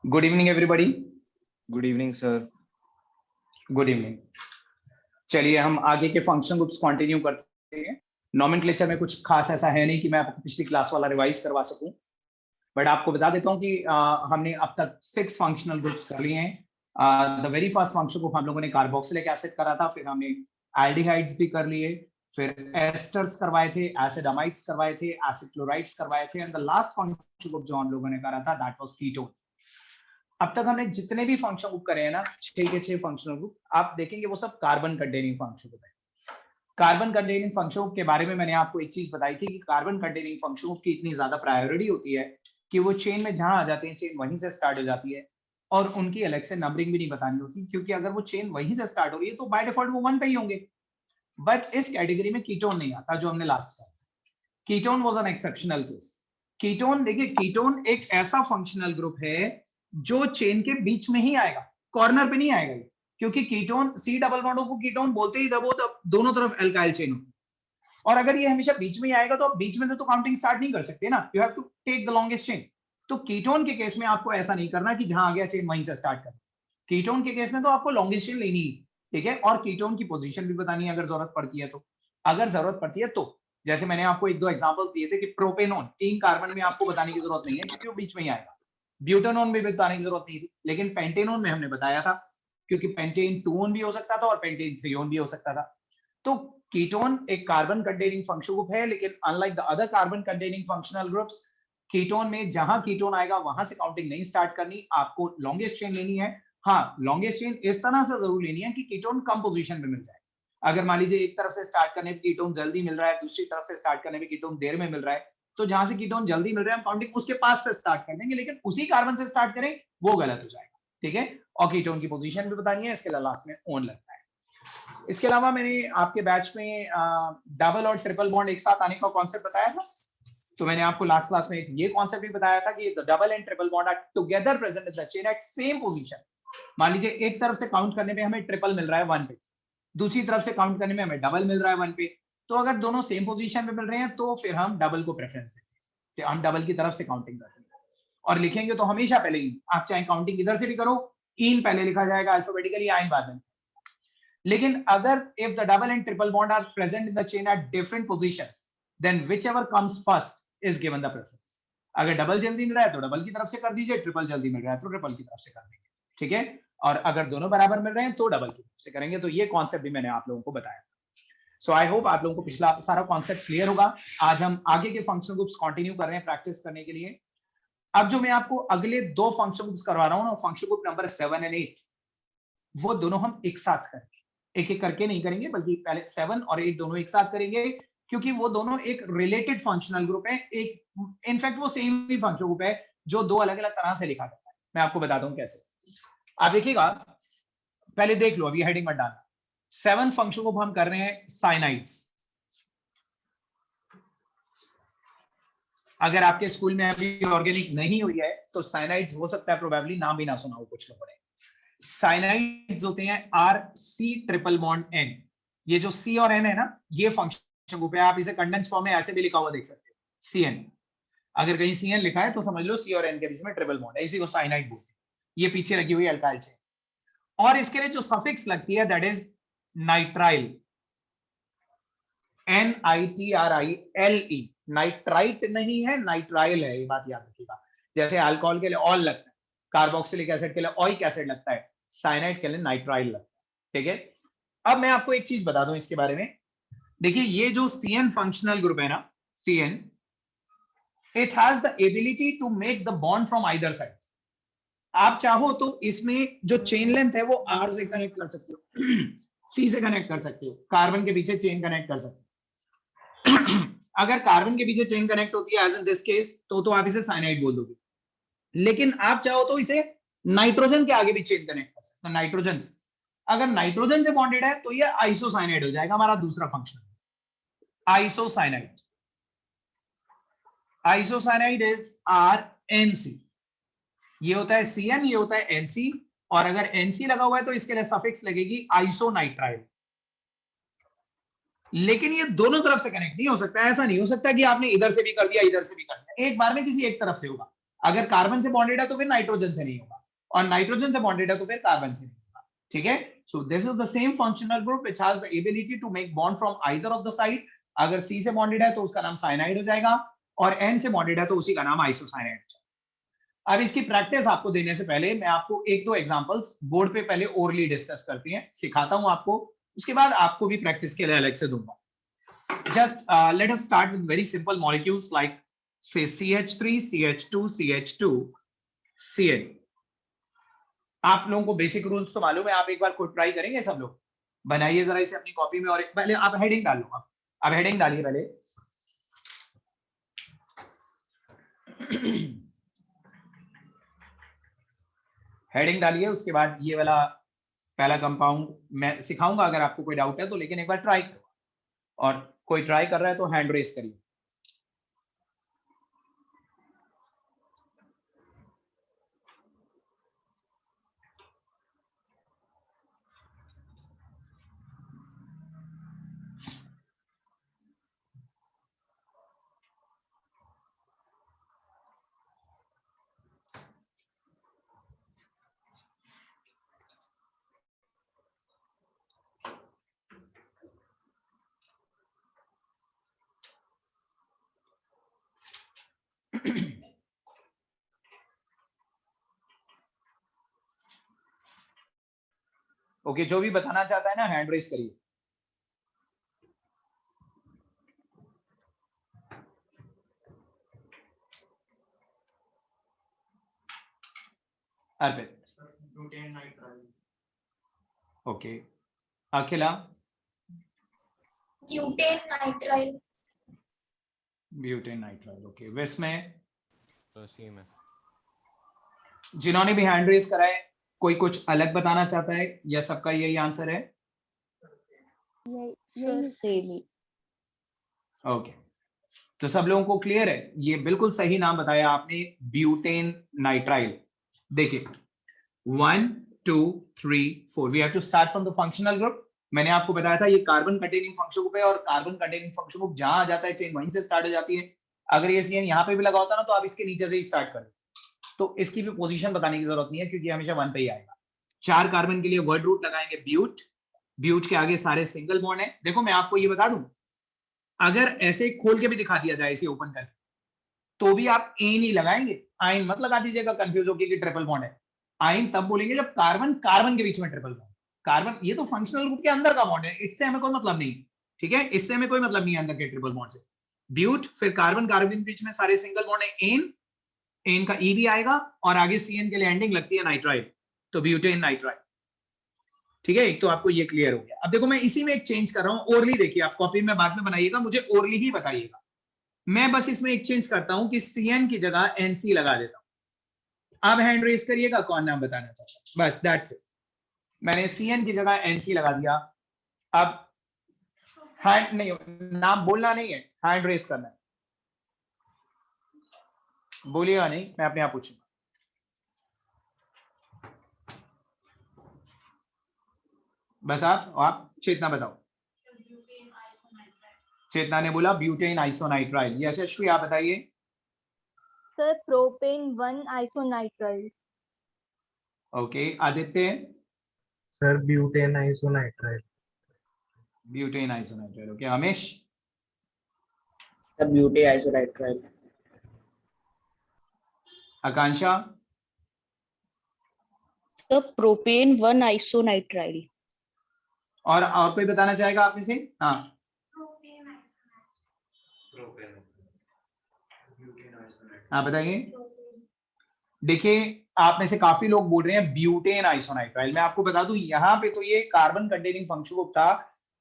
Good evening everybody. Good evening sir. Good evening. चलिए हम आगे के फंक्शन ग्रुप्स कंटिन्यू करते हैं। नॉमेनक्लेचर में कुछ खास ऐसा है नहीं कि मैं आपको पिछली क्लास वाला रिवाइज करवा सकूं, बट आपको बता देता हूं कि हमने अब तक 6 फंक्शनल ग्रुप्स कर लिए हैं। The very first function group हम लोगों ने कार्बोक्सिलिक एसिड करा था, फिर हमने एल्डिहाइड्स भी कर लिए, फिर एस्टर्स करवाए थे, एसिडामाइड्स करवाए थे, एसिड क्लोराइड्स करवाए थे, and the last function group जो हम लोगों ने करा था दैट वाज कीटोन। अब तक हमने जितने भी फंक्शन ग्रुप करे हैं ना, 6 के 6 फंक्शनल ग्रुप, आप देखेंगे वो सब कार्बन कंटेनिंग फंक्शन ग्रुप है। कार्बन कंटेनिंग फंक्शन ग्रुप के बारे में मैंने आपको एक चीज बताई थी कि कार्बन कंटेनिंग फंक्शन ग्रुप की इतनी ज्यादा प्रायोरिटी होती है कि वो चेन में जहां आ जाते हैं चेन वहीं से स्टार्ट हो जाती है, और उनकी अलग से नंबरिंग भी नहीं बतानी होती, क्योंकि अगर वो चेन वहीं से स्टार्ट हो रही है तो बाय डिफॉल्ट वो 1 पे ही होंगे। बट इस कैटेगरी में कीटोन नहीं आता, जो हमने लास्ट किया। Ketone was an exceptional case. Ketone देखिए, कीटोन एक ऐसा फंक्शनल ग्रुप है जो चेन के बीच में ही आएगा, कॉर्नर पे नहीं आएगा, क्योंकि कीटोन सी डबल बॉन्ड को कीटोन बोलते ही दबो तो दोनों तरफ एल्काइल चेन होती है, और अगर ये हमेशा बीच में ही आएगा तो आप बीच में से तो काउंटिंग स्टार्ट नहीं कर सकते ना, you have to take the longest chain. तो कीटोन के केस में आपको ऐसा नहीं करना कि जहां आ गया चेन वहीं से स्टार्ट करना। कीटोन के केस में तो आपको लॉन्गेस्ट चेन लेनी है, ठीक है, और कीटोन की पोजीशन भी बतानी है अगर जरूरत पड़ती है तो। अगर जरूरत पड़ती है तो जैसे मैंने आपको एक दो एग्जांपल दिए थे कि प्रोपेनोन 3 कार्बन में आपको बताने की जरूरत नहीं है क्योंकि वो बीच में ही आएगा, ब्यूटानोन में भी बताने की जरूरत नहीं थी, लेकिन पेंटेनोन में हमने बताया था क्योंकि पेंटेन 2 भी हो सकता था और पेंटेन 3 भी हो सकता था। तो कीटोन एक कार्बन कंटेनिंग फंक्शन ग्रुप है, लेकिन unlike the other carbon containing functional groups, ketone में जहां कीटोन आएगा वहां से काउंटिंग नहीं स्टार्ट करनी, आपको लॉन्गेस्ट चेन लेनी है। हाँ, लॉन्गेस्ट चेन इस तरह से जरूर लेनी है कि कीटोन कम पोजीशन में मिल जाए। अगर मान लीजिए एक तरफ से स्टार्ट करने में कीटोन जल्दी मिल रहा है, दूसरी तरफ से स्टार्ट करने में कीटोन देर में मिल रहा है, तो जहां से कीटोन जल्दी मिल रहा है हम काउंटिंग उसके पास से स्टार्ट कर देंगे, लेकिन उसी कार्बन से स्टार्ट करें वो गलत हो जाएगा, ठीक है। और कीटोन की पोजीशन भी बतानी है, इसके लास्ट में ओन लगता है। इसके अलावा मैंने आपके बैच में डबल और ट्रिपल बॉन्ड एक साथ आने का कॉन्सेप्ट बताया था, तो मैंने आपको लास्ट क्लास में ये कॉन्सेप्ट भी बताया था कि the double and triple bond are together present in the chain at same position. मान लीजिए एक तरफ से काउंट करने में हमें ट्रिपल मिल रहा है 1 पे, दूसरी तरफ से काउंट करने में हमें डबल मिल रहा है 1 पे, तो अगर दोनों सेम पोजीशन पे मिल रहे हैं तो फिर हम डबल को प्रेफरेंस देते हैं, हम डबल की तरफ से काउंटिंग करते हैं। और लिखेंगे तो हमेशा पहले ही, आप चाहे काउंटिंग इधर से भी करो, इन पहले लिखा जाएगा अल्फाबेटिकली, आइन बाद में। लेकिन अगर if the double and triple bond are present in the chain at different positions, then whichever comes first is given the preference. अगर डबल जल्दी मिल रहा है तो डबल की तरफ से कर दीजिए, ट्रिपल जल्दी मिल रहा है तो ट्रिपल की तरफ से कर देंगे, ठीक है। और अगर दोनों बराबर मिल रहे हैं तो डबल की तरफ से करेंगे। तो ये कॉन्सेप्ट भी मैंने आप लोगों को बताया। सो आई होप आप लोगों को पिछला सारा कॉन्सेप्ट क्लियर होगा। आज हम आगे के फंक्शन ग्रुप्स कंटिन्यू कर रहे हैं प्रैक्टिस करने के लिए। अब जो मैं आपको अगले 2 फंक्शन ग्रुप्स करवा रहा हूं ना, फंक्शन ग्रुप नंबर 7 एंड 8, वो दोनों हम एक साथ करेंगे, एक एक करके नहीं करेंगे, बल्कि पहले 7 और 8 दोनों एक साथ करेंगे, क्योंकि वो दोनों एक रिलेटेड फंक्शनल ग्रुप है। एक इनफैक्ट वो सेम ही फंक्शन ग्रुप है जो 2 अलग अलग तरह से लिखा जाता है। मैं आपको बताता हूं कैसे। आप देखिएगा, पहले देख लो, अभी हेडिंग मत डालना। 7 फंक्शन ग्रुप हम कर रहे हैं साइनाइड्स। अगर आपके स्कूल में अभी ऑर्गेनिक नहीं हुई है तो साइनाइड्स हो सकता है प्रोबेबली नाम भी ना सुना हो कुछ लोगों ने। साइनाइड्स होते हैं R C triple bond N. ये जो सी और एन है ना, ये फंक्शन ग्रुप है। आप इसे कंडेंस फॉर्म में ऐसे भी लिखा हुआ देख सकते हो, सी एन। अगर कहीं सी एन लिखा है तो समझ लो सी और एन के बीच में ट्रिपल बॉन्ड है, इसी को साइनाइड बोलते हैं। ये पीछे लगी हुई अल्काइल चेन, और इसके लिए जो सफिक्स लगती है that is nitrile, NITRILE। Nitrite नहीं है, नाइट्राइल है, ये बात याद रखिएगा। जैसे अल्कोहल के लिए ऑल लगता है, कार्बोक्सिलिक एसिड के लिए ओइक एसिड लगता है, साइनाइड के लिए नाइट्राइल लगता है, ठीक है। अब मैं आपको एक चीज बता दूं इसके बारे में। देखिए, ये जो CN फंक्शनल ग्रुप है ना, CN, it has the ability to make the bond from either side. आप चाहो तो इसमें जो चेन लेंथ है वो R से कनेक्ट कर सकते हो, C से कनेक्ट कर सकते हो, कार्बन के पीछे चेन कनेक्ट कर सकते हो। अगर कार्बन के पीछे चेन कनेक्ट होती है एज इन दिस केस, तो आप इसे साइनाइड बोल दोगे। लेकिन आप चाहो तो इसे नाइट्रोजन के आगे भी चेन कनेक्ट कर सकते हो, नाइट्रोजन से। अगर नाइट्रोजन से बॉन्डेड है तो ये आइसोसाइनाइड हो जाएगा, हमारा दूसरा function. Isocyanide, isocyanide is RNC। ये होता है CN, ये होता है NC, और अगर NC लगा हुआ है तो इसके लिए सफिक्स लगेगी आइसोनाइट्राइल। लेकिन ये दोनों तरफ से कनेक्ट नहीं हो सकता। ऐसा नहीं हो सकता कि आपने इधर से भी कर दिया, इधर से भी कर दिया, एक बार में किसी एक तरफ से होगा। अगर कार्बन से बॉन्डेड है तो फिर नाइट्रोजन से नहीं होगा, और नाइट्रोजन से बॉन्डेड है तो फिर कार्बन से निकलेगा, ठीक है। So this is the same functional group which has the ability to make bond from either of the side. अगर C से बॉन्डेड है तो उसका नाम साइनाइड हो जाएगा, और N से बॉन्डेड है तो उसी का नाम आइसोसाइनाइड हो जाएगा। अब इसकी प्रैक्टिस आपको देने से पहले मैं आपको एक दो एग्जांपल्स बोर्ड पे पहले ओरली डिस्कस करती हैं, सिखाता हूं आपको, उसके बाद आपको भी प्रैक्टिस के लिए अलग से दूंगा। Just let us start with very simple molecules like say CH3, CH2, CH2, Cl. आप लोगों को बेसिक रूल्स तो मालूम है, आप एक बार खुद ट्राई करेंगे सब लोग, बनाइए जरा इसे अपनी कॉपी में, और पहले आप हेडिंग डाल लो, आप हेडिंग डालिए पहले। हेडिंग डालिए, उसके बाद ये वाला पहला कंपाउंड मैं सिखाऊंगा, अगर आपको कोई डाउट है तो, लेकिन एक बार ट्राई करो, और कोई ट्राई कर रहा है तो हैंड रेस करिए। ओके, जो भी बताना चाहता है ना हैंड रेस करिए। Arpit, okay, Akhila, butane nitrile. Butane nitrile, okay. Vismay, same है। जिन्होंने भी हैंड रेस करा है, कोई कुछ अलग बताना चाहता है या सबका यही आंसर है? सेम ही। ओके, तो सब लोगों को क्लियर है? ये बिल्कुल सही नाम बताया आपने, ब्यूटेन नाइट्राइल। देखिए 1 2 3 4, we have to start from the functional group. मैंने आपको बताया था ये कार्बन कंटेनिंग फंक्शन ग्रुप है, और कार्बन कंटेनिंग फंक्शन ग्रुप जहां आ जाता है चेन वहीं से स्टार्ट हो जाती है। अगर ये CN यहाँ पे भी लगा होता ना तो आप इसके नीचे से ही स्टार्ट कर, तो इसकी भी पोजीशन बताने की जरूरत नहीं है, क्योंकि हमेशा 1 पे ही आएगा। 4 कार्बन के लिए वर्ड रूट लगाएंगे ब्यूट, ब्यूट के आगे सारे सिंगल बॉन्ड है। देखो मैं आपको ये बता दूं, अगर ऐसे खोल के भी दिखा दिया जाए, इसे ओपन करके, तो भी आप एन ही लगाएंगे, आइन मत लगा दीजिएगा कंफ्यूज होकर कि ट्रिपल बॉन्ड है। आइन तब बोलेंगे जब कार्बन कार्बन के बीच में ट्रिपल बॉन्ड। कार्बन ये तो फंक्शनल ग्रुप के अंदर का बॉन्ड है, इससे हमें कोई मतलब नहीं, ठीक है, इससे हमें कोई मतलब नहीं है अंदर के ट्रिपल बॉन्ड से। ब्यूट, फिर कार्बन कार्बन के बीच में सारे सिंगल बॉन्ड है, एन, एन का ई भी आएगा, और आगे CN के लिए एंडिंग लगती है नाइट्राइल, तो ब्यूटेन नाइट्राइल, ठीक है। एक तो आपको ये क्लियर हो गया। अब देखो मैं इसी में एक चेंज कर रहा हूं, ओरली देखिए, आप कॉपी में बाद में बनाइएगा, मुझे ओरली ही बताइएगा। मैं बस इसमें एक चेंज करता हूं कि CN की जगह NC लगा देता हूं। अब हैंड रेस करिएगा कौन नाम बताना चाहता है, बस दैट्स इट। मैंने CN की जगह NC लगा दिया। अब हैंड नहीं, नाम बोलना नहीं है, हैंड रेस करना है, बोलिएगा नहीं, मैं अपने आप पूछूंगा। बस आप चेतना बताओ। चेतना ने बोला ब्यूटेन आइसोनाइट्राइल। यशस्वी आप बताइए। Sir propane 1 isonitrile. Okay, Aditya. Sir butane isonitrile. Butane isonitrile, okay. Hamesh. Sir butane isonitrile. Akanksha. Sir propane 1 isonitrile. और कोई बताना चाहेगा आप में से? हाँ, हाँ बताइए। देखिए आप में से काफी लोग बोल रहे हैं ब्यूटेन आइसोनाइट्राइल। मैं आपको बता दूं यहाँ पे तो ये कार्बन कंटेनिंग फंक्शन ग्रुप था,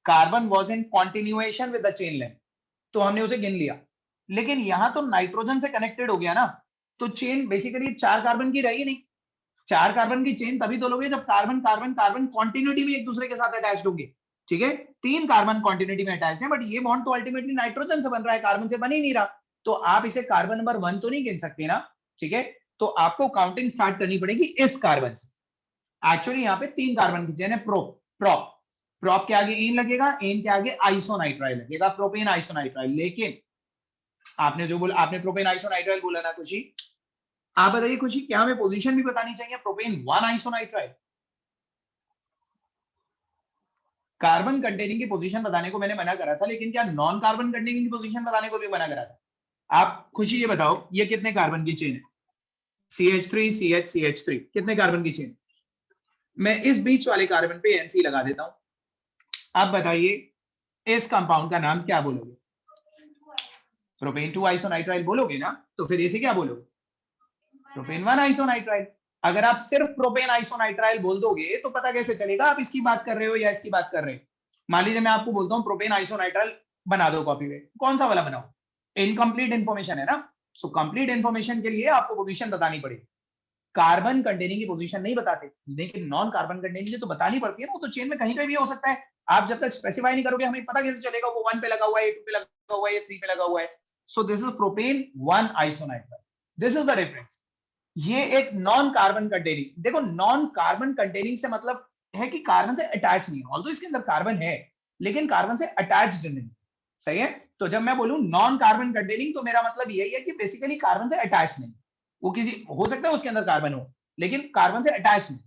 carbon was in continuation with the chain length, तो हमने उसे गिन लिया। लेकिन यहाँ तो नाइट्रोजन से कनेक्टेड हो गया ना, तो चेन बेसिकली 4 कार्बन की रही नहीं। 4 कार्बन की चेन तभी तो लोगे जब कार्बन कार्बन कार्बन कॉन्टिन्यूटी में एक दूसरे के साथ अटैच्ड होंगे, ठीक है। 3 कार्बन कॉन्टिन्यूटी में अटैच्ड है, बट ये बॉन्ड तो अल्टीमेटली नाइट्रोजन से बन रहा है, कार्बन से बन ही नहीं रहा, तो आप इसे कार्बन नंबर 1 तो नहीं गिन सकते ना, ठीक है। तो आपको काउंटिंग स्टार्ट करनी पड़ेगी इस कार्बन से। एक्चुअली यहाँ पे 3 कार्बन की चेन है, प्रोप प्रोप प्रोप के आगे एन लगेगा, एन के आगे आइसोनाइट्राइल लगेगा, प्रोपेन आइसोनाइट्राइल। लेकिन आपने जो बोला, आपने प्रोपेन आइसोनाइट्राइल बोला ना कुछ ही, आप बताइए खुशी, क्या हमें पोजीशन भी बतानी चाहिए प्रोपेन 1 आइसोनाइट्राइल? कार्बन कंटेनिंग की पोजीशन बताने को मैंने मना करा था, लेकिन क्या नॉन कार्बन कंटेनिंग की पोजीशन बताने को भी मना करा था? आप खुशी ये बताओ, ये कितने कार्बन की चेन है? CH3 CH CH3 कितने कार्बन की चेन? मैं इस बीच वाले कार्बन पे NC लगा देता हूं। आप बताइए इस कंपाउंड का नाम क्या बोलोगे? प्रोपेन 2 आइसोनाइट्राइल बोलोगे ना? तो फिर इसे क्या बोलोगे? प्रोपेन 1 आइसोनाइट्राइल। अगर आप सिर्फ प्रोपेन आइसोनाइट्राइल बोल दोगे तो पता कैसे चलेगा आप इसकी बात कर रहे हो या इसकी बात कर रहे हो? मान लीजिए मैं आपको बोलता हूं प्रोपेन आइसोनाइट्राइल बना दो कॉपी में, कौन सा वाला बनाओ? इनकम्प्लीट इंफॉर्मेशन है ना, सो कंप्लीट इंफॉर्मेशन के लिए आपको पोजीशन बतानी पड़ेगी। कार्बन कंटेनिंग की पोजीशन नहीं बताते, लेकिन नॉन कार्बन कंटेनिंग की तो बतानी पड़ती है ना, वो तो चेन में कहीं पे भी हो सकता है। आप जब तक स्पेसिफाई नहीं करोगे हमें पता कैसे चलेगा वो 1 पे लगा हुआ है, 2 पे लगा हुआ है, 3 पे लगा हुआ है? So this is propane 1 isonitrile, this is the difference. ये एक नॉन कार्बन कंटेनिंग, देखो नॉन कार्बन कंटेनिंग से मतलब है कि कार्बन से अटैच नहीं है, ऑल्दो इसके अंदर कार्बन है लेकिन कार्बन से अटैच्ड नहीं। सही है, तो जब मैं बोलूं नॉन कार्बन कंटेनिंग तो मेरा मतलब यही है कि बेसिकली कार्बन से अटैच नहीं, वो किसी हो सकता है उसके अंदर कार्बन हो लेकिन कार्बन से अटैच नहीं।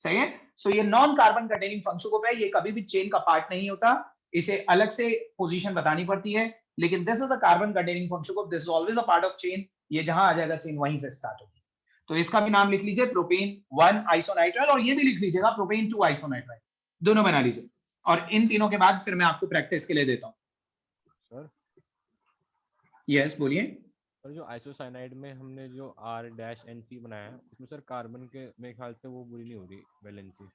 सही है, सो ये non carbon containing function group है, ये कभी भी चेन का पार्ट नहीं होता, इसे अलग से पोजीशन बतानी पड़ती है। लेकिन this is a carbon containing function group, this is always a part of chain, ये जहां आ जाएगा चेन वहीं से स्टार्ट होगी। तो इसका भी नाम लिख लीजिए प्रोपेन 1 आइसोनाइट्राइल, और ये भी लिख लीजिएगा प्रोपेन 2 आइसोनाइट्राइल, दोनों बना लीजिए। और इन तीनों के बाद फिर मैं आपको प्रैक्टिस के लिए देता हूं। सर यस बोलिए। सर जो आइसोसाइनाइड में हमने जो R-NC बनाया है उसमें सर कार्बन के मेरे ख्याल से वो पूरी नहीं हो रही वैलेंसी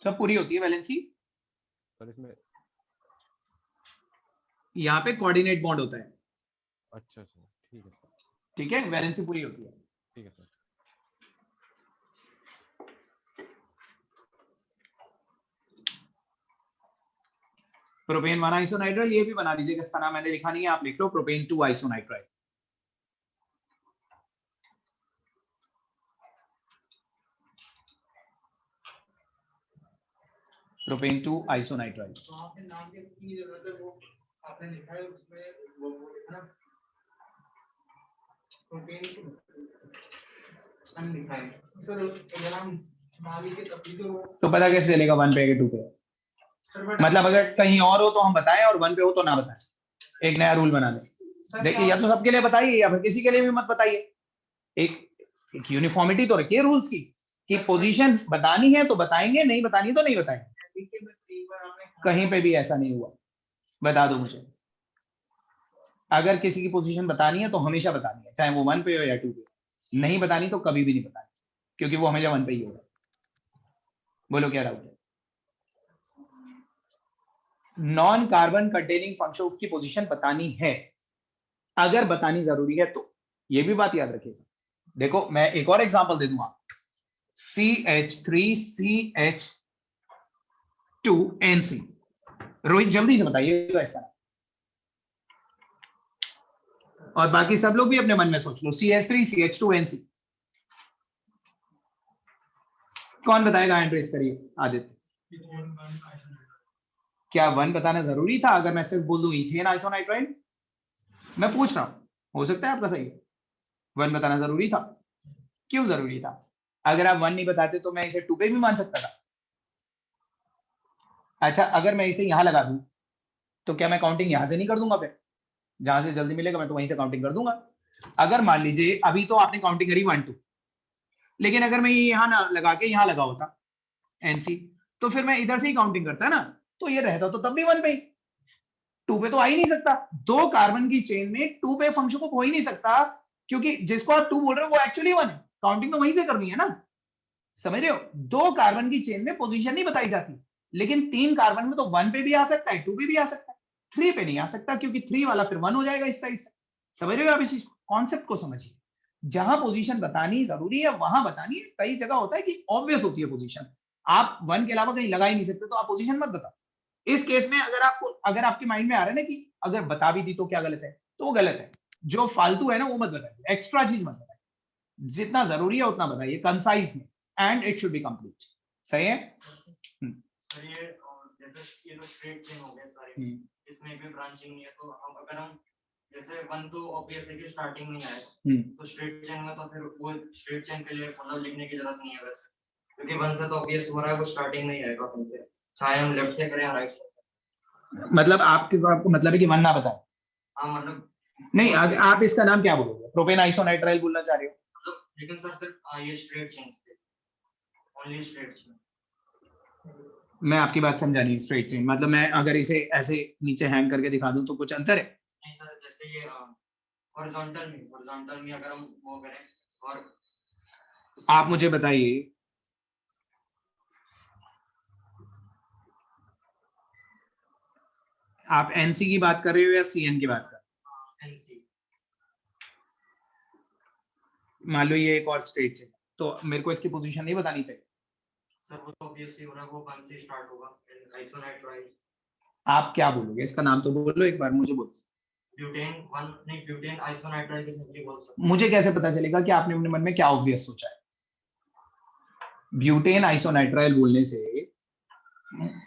सब पूरी होती है वैलेंसी, सर इसमें। यहाँ पे कोऑर्डिनेट बॉन्ड होता है। अच्छा सर, ठीक है सर। ठीक है, वैलेंसी पूरी होती है। ठीक है सर। प्रोपेन 1 आइसोनाइट्राइल ये भी बना लीजिएगा, इसका नाम मैंने लिखा नहीं है, आप लिख लो प्रोपेन 2 आइसोनाइट्राइल। प्रोपेन 2 आइसोनाइट्राइल। नाम की जरूरत है, वो आपने लिखा है उसमें, वो लिखना प्रोपेन लिखा है सर, अगर हम नाम लिखे तभी तो पता कैसे चलेगा 1 पे 2 पे? मतलब अगर कहीं और हो तो हम बताएं और 1 पे हो तो ना बताएं, एक नया रूल बना दें। देखिए या तो सबके लिए बताइए या फिर किसी के लिए भी मत बताइए, एक यूनिफॉर्मिटी तो रखिए रूल्स की, कि पोजीशन बतानी है तो बताएंगे, नहीं बतानी तो नहीं बताएंगे। कहीं पे भी ऐसा नहीं हुआ, बता दो मुझे। अगर किसी की पोजीशन बतानी है तो हमेशा बतानी है, चाहे वो 1 पे हो या 2 पे हो। नहीं बतानी तो कभी भी नहीं बतानी, क्योंकि वो हमेशा 1 पे ही होगा। बोलो क्या डाउट है? नॉन कार्बन कंटेनिंग फंक्शन की पोजीशन बतानी है, अगर बतानी जरूरी है तो। ये भी बात याद रखिएगा। देखो मैं एक और एग्जांपल दे दूंगा, CH3CH2NC। रोहित जल्दी से बताइएगा इसका नाम, और बाकी सब लोग भी अपने मन में सोच लो, CH3CH2NC। कौन बताएगा? हैंड रेज करिए। आदित्य, क्या 1 बताना जरूरी था? अगर मैं सिर्फ बोल दूं इथेन आइसोनाइट्राइल, मैं पूछ रहा हूं, हो सकता है आपका सही है। 1 बताना जरूरी था? क्यों जरूरी था? अगर आप 1 नहीं बताते तो मैं इसे 2 पे भी मान सकता था। अच्छा अगर मैं इसे यहां लगा दूं तो क्या मैं काउंटिंग यहां से नहीं कर दूंगा? फिर जहां से जल्दी मिलेगा मैं तो वहीं से काउंटिंग कर दूंगा। अगर मान लीजिए अभी तो आपने काउंटिंग करी 1 2, लेकिन अगर मैं यहां ना लगा के यहां लगा होता NC, तो फिर मैं इधर से ही काउंटिंग करता ना, तो ये रहता तो तब भी 1 पे ही, 2 पे तो आ ही नहीं सकता। 2 कार्बन की चेन में 2 पे फंक्शन को हो ही नहीं सकता, क्योंकि जिसको आप 2 बोल रहे हो वो एक्चुअली 1 है, काउंटिंग तो वहीं से करनी है ना। समझ रहे हो? 2 कार्बन की चेन में पोजीशन नहीं बताई जाती, लेकिन 3 कार्बन में तो 1 पे भी आ सकता है, 2 पे भी आ सकता है, 3 पे नहीं आ सकता, क्योंकि 3 वाला फिर 1 हो जाएगा इस साइड से। समझ रहे हो आप इस कॉन्सेप्ट को? समझिए, जहां पोजीशन बतानी जरूरी है वहां बतानी है। कई जगह होता है कि ऑब्वियस होती है पोजीशन, आप 1 के अलावा कहीं लगा ही नहीं सकते, तो आप पोजीशन मत बताओ। इस केस में अगर आपके माइंड में आ रहा है ना कि अगर बता भी दी तो क्या गलत है, तो वो गलत है। जो फालतू है ना वो मत बताइए, एक्स्ट्रा चीज मत बताइए, जितना जरूरी है उतना बताइए कंसाइज में, and it should be complete. सही है? सर ये जैसे ये तो स्ट्रेट चेन हो गए सारे, इसमें भी ब्रांचिंग नहीं है, तो हम अगर हम जैसे वन तो ऑब्वियसली कि स्टार्टिंग में आए, तो स्ट्रेट चेन में तो फिर वो स्ट्रेट चेन के लिए मतलब लिखने की जरूरत नहीं है वैसे, क्योंकि वन से तो ऑब्वियस हो रहा है वो स्टार्टिंग में ही आएगा अपन पे, चाहे हम लेफ्ट से करें या राइट से। मतलब आपको मतलब है कि वन ना बताए? हाँ मतलब नहीं, आप इसका नाम क्या बोलोगे? प्रोपेन आइसोनाइट्राइल बोलना चाह रहे हो? मतलब लेकिन सर सिर्फ ये स्ट्रेट चेन से, ओनली स्ट्रेट चेन। मैं आपकी बात समझा नहीं। स्ट्रेट चेन मतलब मैं अगर इसे ऐसे नीचे हैंग करके दिखा दूं तो कुछ अंतर है? नहीं सर, जैसे ये हॉरिजॉन्टल में अगर हम वो करें, और आप मुझे बताइए, आप एनसी की बात कर रहे हो या सीएन की बात कर रहे एनसी, हो? मान लो ये एक और स्ट्रेट चेन, तो मेरे को इसकी पोजीशन नहीं बतानी चाहिए? सर वो तो ऑब्वियसली हो रहा है, वो वन से स्टार्ट होगा, आइसोनाइट्राइल। आप क्या बोलोगे? इसका नाम तो बोलो एक बार, मुझे बोलो। ब्यूटेन वन नहीं, ब्यूटेन आइसोनाइट्राइल भी सिंपली बोल सकते मुझे कैसे पता चलेगा कि आपने अपने मन में क्या ऑब्वियस सोचा है? ब्यूटेन आइसोनाइट्राइल बोलने से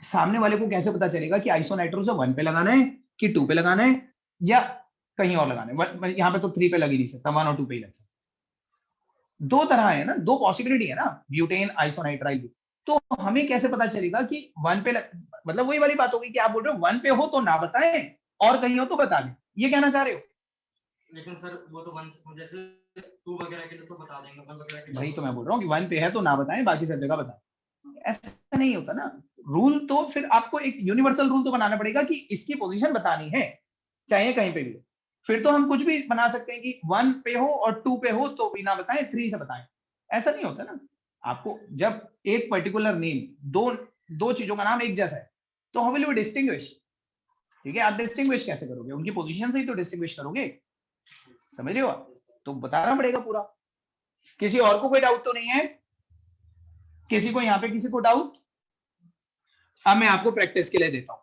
सामने वाले को कैसे पता चलेगा कि आइसोनाइट्रो से वन पे लगाना है कि टू पे लगाना है या कहीं और लगाना है? यहाँ पे तो थ्री पे लग ही नहीं सकता, वन और टू पे ही लग सकता। दो तरह है ना, दो पॉसिबिलिटी है ना, ब्यूटेन आइसोनाइट्राइल। तो हमें कैसे पता चलेगा कि वन पे मतलब वही वाली बात होगी कि आप बोल रहे हो वन पे हो तो ना बताएं और कहीं हो तो बता दें, ये कहना चाह रहे हो? लेकिन सर वो तो वन जैसे टू वगैरह के लिए तो बता देंगे, वन वगैरह के लिए वही तो मैं बोल रहा हूँ कि वन पे है तो ना बताएं, बाकी सब जगह बताएं। ऐसा नहीं होता ना रूल। तो फिर आपको एक यूनिवर्सल रूल तो बनाना पड़ेगा कि इसकी पोजीशन बतानी है, चाहे कहीं पे भी हो। फिर तो हम कुछ भी बना सकते हैं कि वन पे हो और टू पे हो तो भी ना बताएं, थ्री से बताएं। ऐसा नहीं होता ना। आपको जब एक पर्टिकुलर नेम, दो दो चीजों का नाम एक जैसा है, तो हाउ विल यू डिस्टिंग्विश? ठीक है, आप डिस्टिंग्विश कैसे करोगे? उनकी पोजीशन से ही तो डिस्टिंग्विश करोगे। समझ रहे हो आप? तो बताना पड़ेगा पूरा। किसी और को कोई डाउट तो नहीं है? किसी को यहाँ पे किसी को डाउट? अब मैं आपको प्रैक्टिस के लिए देता हूं।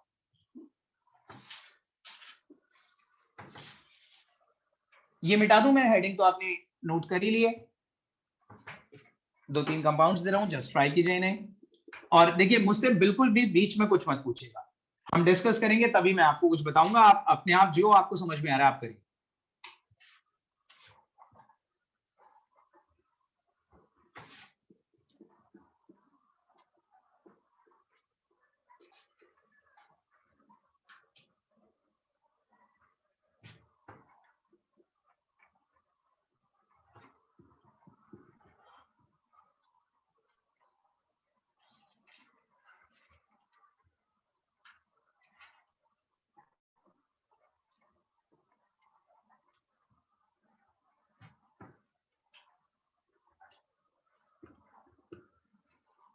ये मिटा दूं मैं हेडिंग? तो आपने नोट कर ही लिए। दो तीन कंपाउंड्स दे रहा हूं, जस्ट ट्राई कीजिए इन्हें। और देखिए, मुझसे बिल्कुल भी बीच में कुछ मत पूछिएगा। हम डिस्कस करेंगे तभी मैं आपको कुछ बताऊंगा। आप अपने आप जो आपको समझ में आ रहा है आप करिए।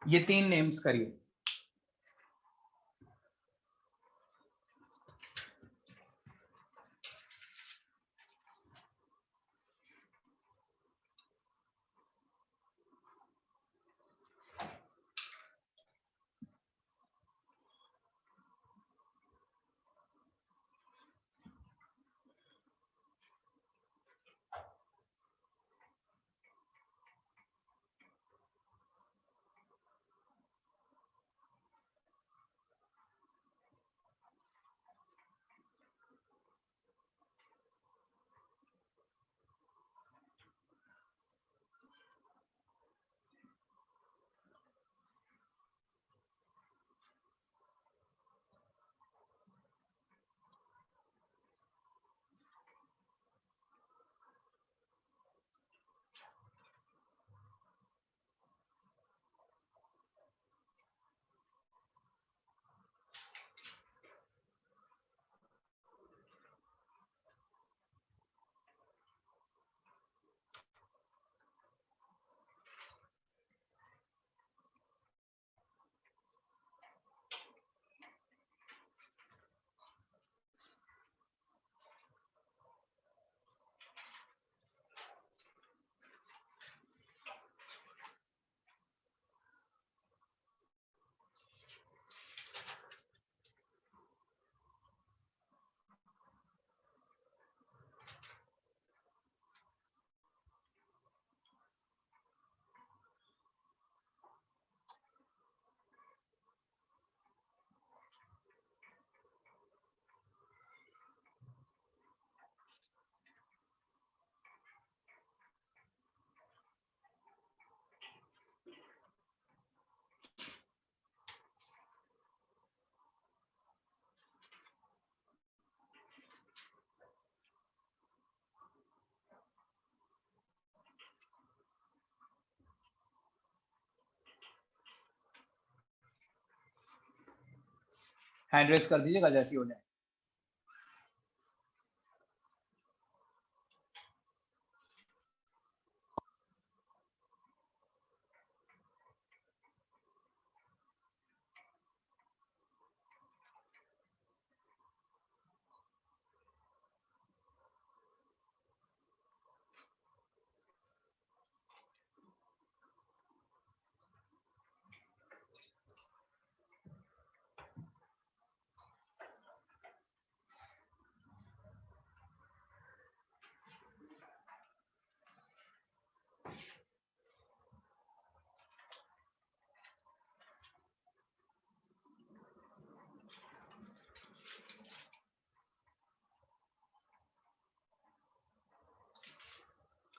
ये तीन नेम्स करिए। हैंड रेस कर दीजिएगा जैसी हो जाए।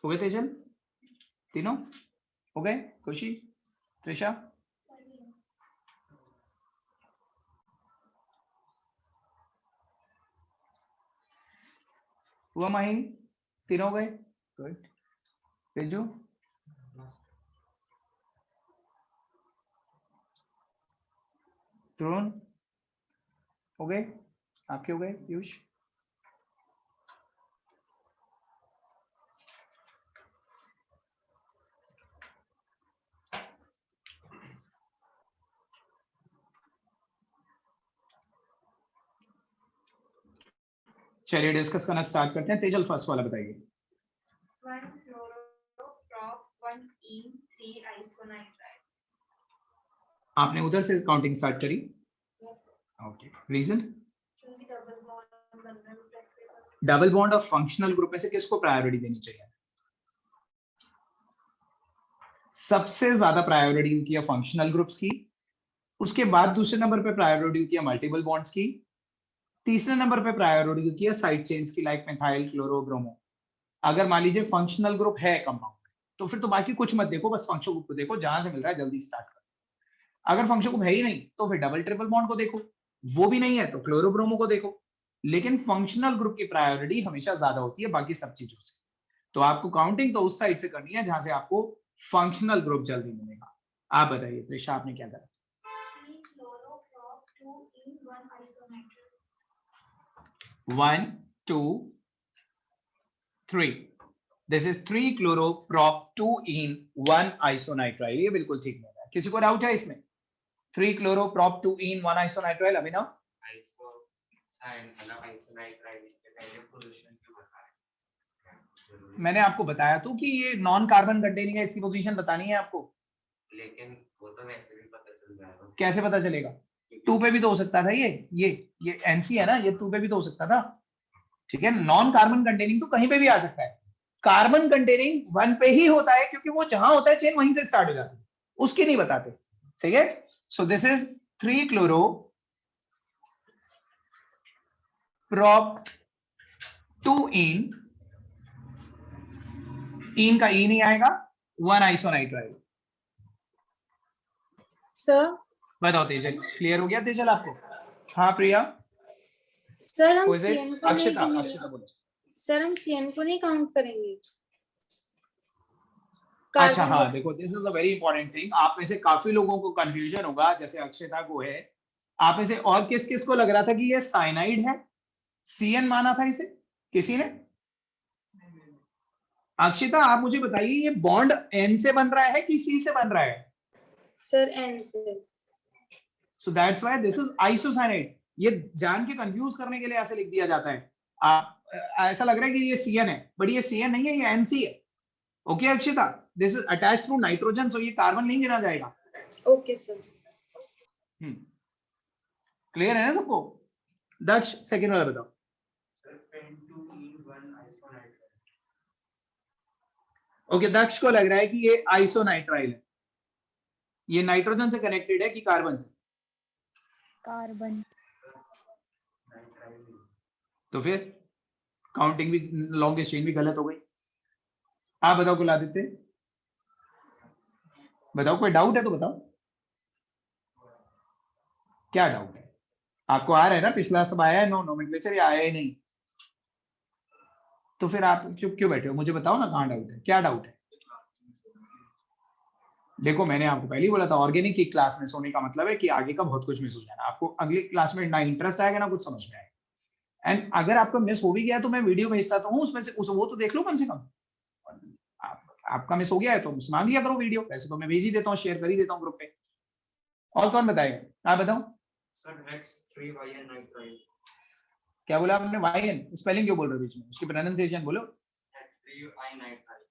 हो गए तेजल? तीनों हो गए? खुशी, त्रिशा, हुआ माही? तीनों हो गए? गुड। तेजू, ध्रुवन हो गए? आपके हो गए? पीयूष, चलिए डिस्कस करना स्टार्ट करते हैं। तेजल फर्स्ट वाला बताइए। 1 chloroprop 1 ene 3 isonitrile. आपने उधर से काउंटिंग स्टार्ट करी? Yes sir. Okay, reason? क्योंकि डबल बॉन्ड बन रहा है। Double bond of functional group में से किसको प्रायोरिटी देनी चाहिए? सबसे ज्यादा प्रायोरिटी होती है फंक्शनल ग्रुप्स की, उसके बाद दूसरे नंबर पे प्रायोरिटी होती है मल्टीपल बॉन्ड्स की, तीसरे नंबर पे प्रायोरिटी होती है साइड चेन्स की, लाइक मिथाइल, क्लोरो, ब्रोमो। अगर मान लीजिए फंक्शनल ग्रुप है कंपाउंड तो फिर तो बाकी कुछ मत देखो, बस फंक्शनल ग्रुप को देखो, जहां से मिल रहा है जल्दी स्टार्ट करो। अगर फंक्शनल ग्रुप है ही नहीं तो फिर डबल ट्रिपल बॉन्ड को देखो, वो भी नहीं है तो क्लोरो ब्रोमो को देखो। लेकिन फंक्शनल ग्रुप की प्रायोरिटी हमेशा ज्यादा होती है बाकी सब चीजों से। तो आपको काउंटिंग तो उस साइड से करनी है जहां से आपको फंक्शनल ग्रुप जल्दी मिलेगा। आप बताइए त्रिशा, आपने क्या करा? 3 chloroprop 2 ene 1 isonitrile. 1 2 3, this is 3 chloroprop 2 ene 1 isonitrile। ये बिल्कुल ठीक मिल रहा है। किसी को डाउट है इसमें? 3 chloroprop 2 ene 1 isonitrile। अभिनव, मैंने आपको बताया तो कि ये नॉन कार्बन कंटेनिंग है, इसकी पोजीशन बतानी है आपको। लेकिन वो तो वैसे भी पता चल जाएगा। कैसे पता चलेगा? 2 पे भी तो हो सकता था। ये एनसी है ना, ये 2 पे भी तो हो सकता था। ठीक है, नॉन कार्बन कंटेनिंग तो कहीं पे भी आ सकता है। कार्बन कंटेनिंग 1 पे ही होता है क्योंकि वो जहां होता है चेन वहीं से स्टार्ट हो जाती है, उसकी नहीं बताते। ठीक है, so this is 3 chloro prop 2 ene, इन का ई नहीं आएगा, 1 आइसोनाइट्राइल। सर बताओ तेजल, क्लियर हो गया तेजल आपको? हाँ प्रिया, सर हम Who is it? सीएन को अक्षिता, नहीं अक्षिता बोलो। सर हम सीएन को नहीं काउंट करेंगे। अच्छा कार्बन हाँ, देखो this is a very important thing. आप में से काफी लोगों को कंफ्यूजन होगा, जैसे अक्षिता को है। आप में से और किस किस को लग रहा था कि ये साइनाइड है? सीएन माना था इसे किसी ने? अक्षिता आप मुझे बताइए, ये बॉन्ड एन से बन रहा है कि सी से बन रहा है? सर एन से। सो that's why this is isocyanide. ये जान के कंफ्यूज करने के लिए ऐसे लिख दिया जाता है। आप ऐसा लग रहा है कि ये सीएन है, बट ये सीएन नहीं है, ये एनसी है। Okay Akshita, this is attached through nitrogen, so ये कार्बन नहीं गिना जाएगा। Okay sir. क्लियर है ना सबको? दक्ष सेकंड वाला बताओ। ओके, दक्ष को लग रहा है कि ये आइसोनाइट्राइल है। ये नाइट्रोजन से कनेक्टेड है कि कार्बन से? कार्बन। तो फिर काउंटिंग भी, लॉन्गेस्ट चेन भी गलत हो गई। आप बताओ कुलादित्य, बताओ कोई डाउट है तो बताओ। क्या डाउट है आपको? आ रहा है ना, पिछला सब आया है, नोमेनक्लेचर, या आया ही नहीं? तो फिर आप चुप क्यों बैठे हो? मुझे बताओ ना कहाँ डाउट है, क्या डाउट है? देखो मैंने आपको पहले ही बोला था, ऑर्गेनिक की क्लास मिस होने का मतलब है कि आगे का बहुत कुछ मिस हो जाना, आपको अगली क्लास में ना इंटरेस्ट आएगा ना कुछ समझ में आएगा। एंड अगर आपका मिस हो भी गया तो मैं वीडियो भेजता तो हूँ, उसमें से वो तो देख लो कम से कम। आपका मिस हो गया है तो मांग लिया करो वीडियो, वैसे तो मैं भेज ही देता हूँ, शेयर कर ही देता हूँ ग्रुप पे। और कौन बताएगा, आप बताओ। Sir X3YN nitrile. क्या बोला आपने, वाईएन? स्पेलिंग क्यों बोल रहे हो बीच में, उसकी प्रोनाउंसिएशन बोलो। X3Y nitrile.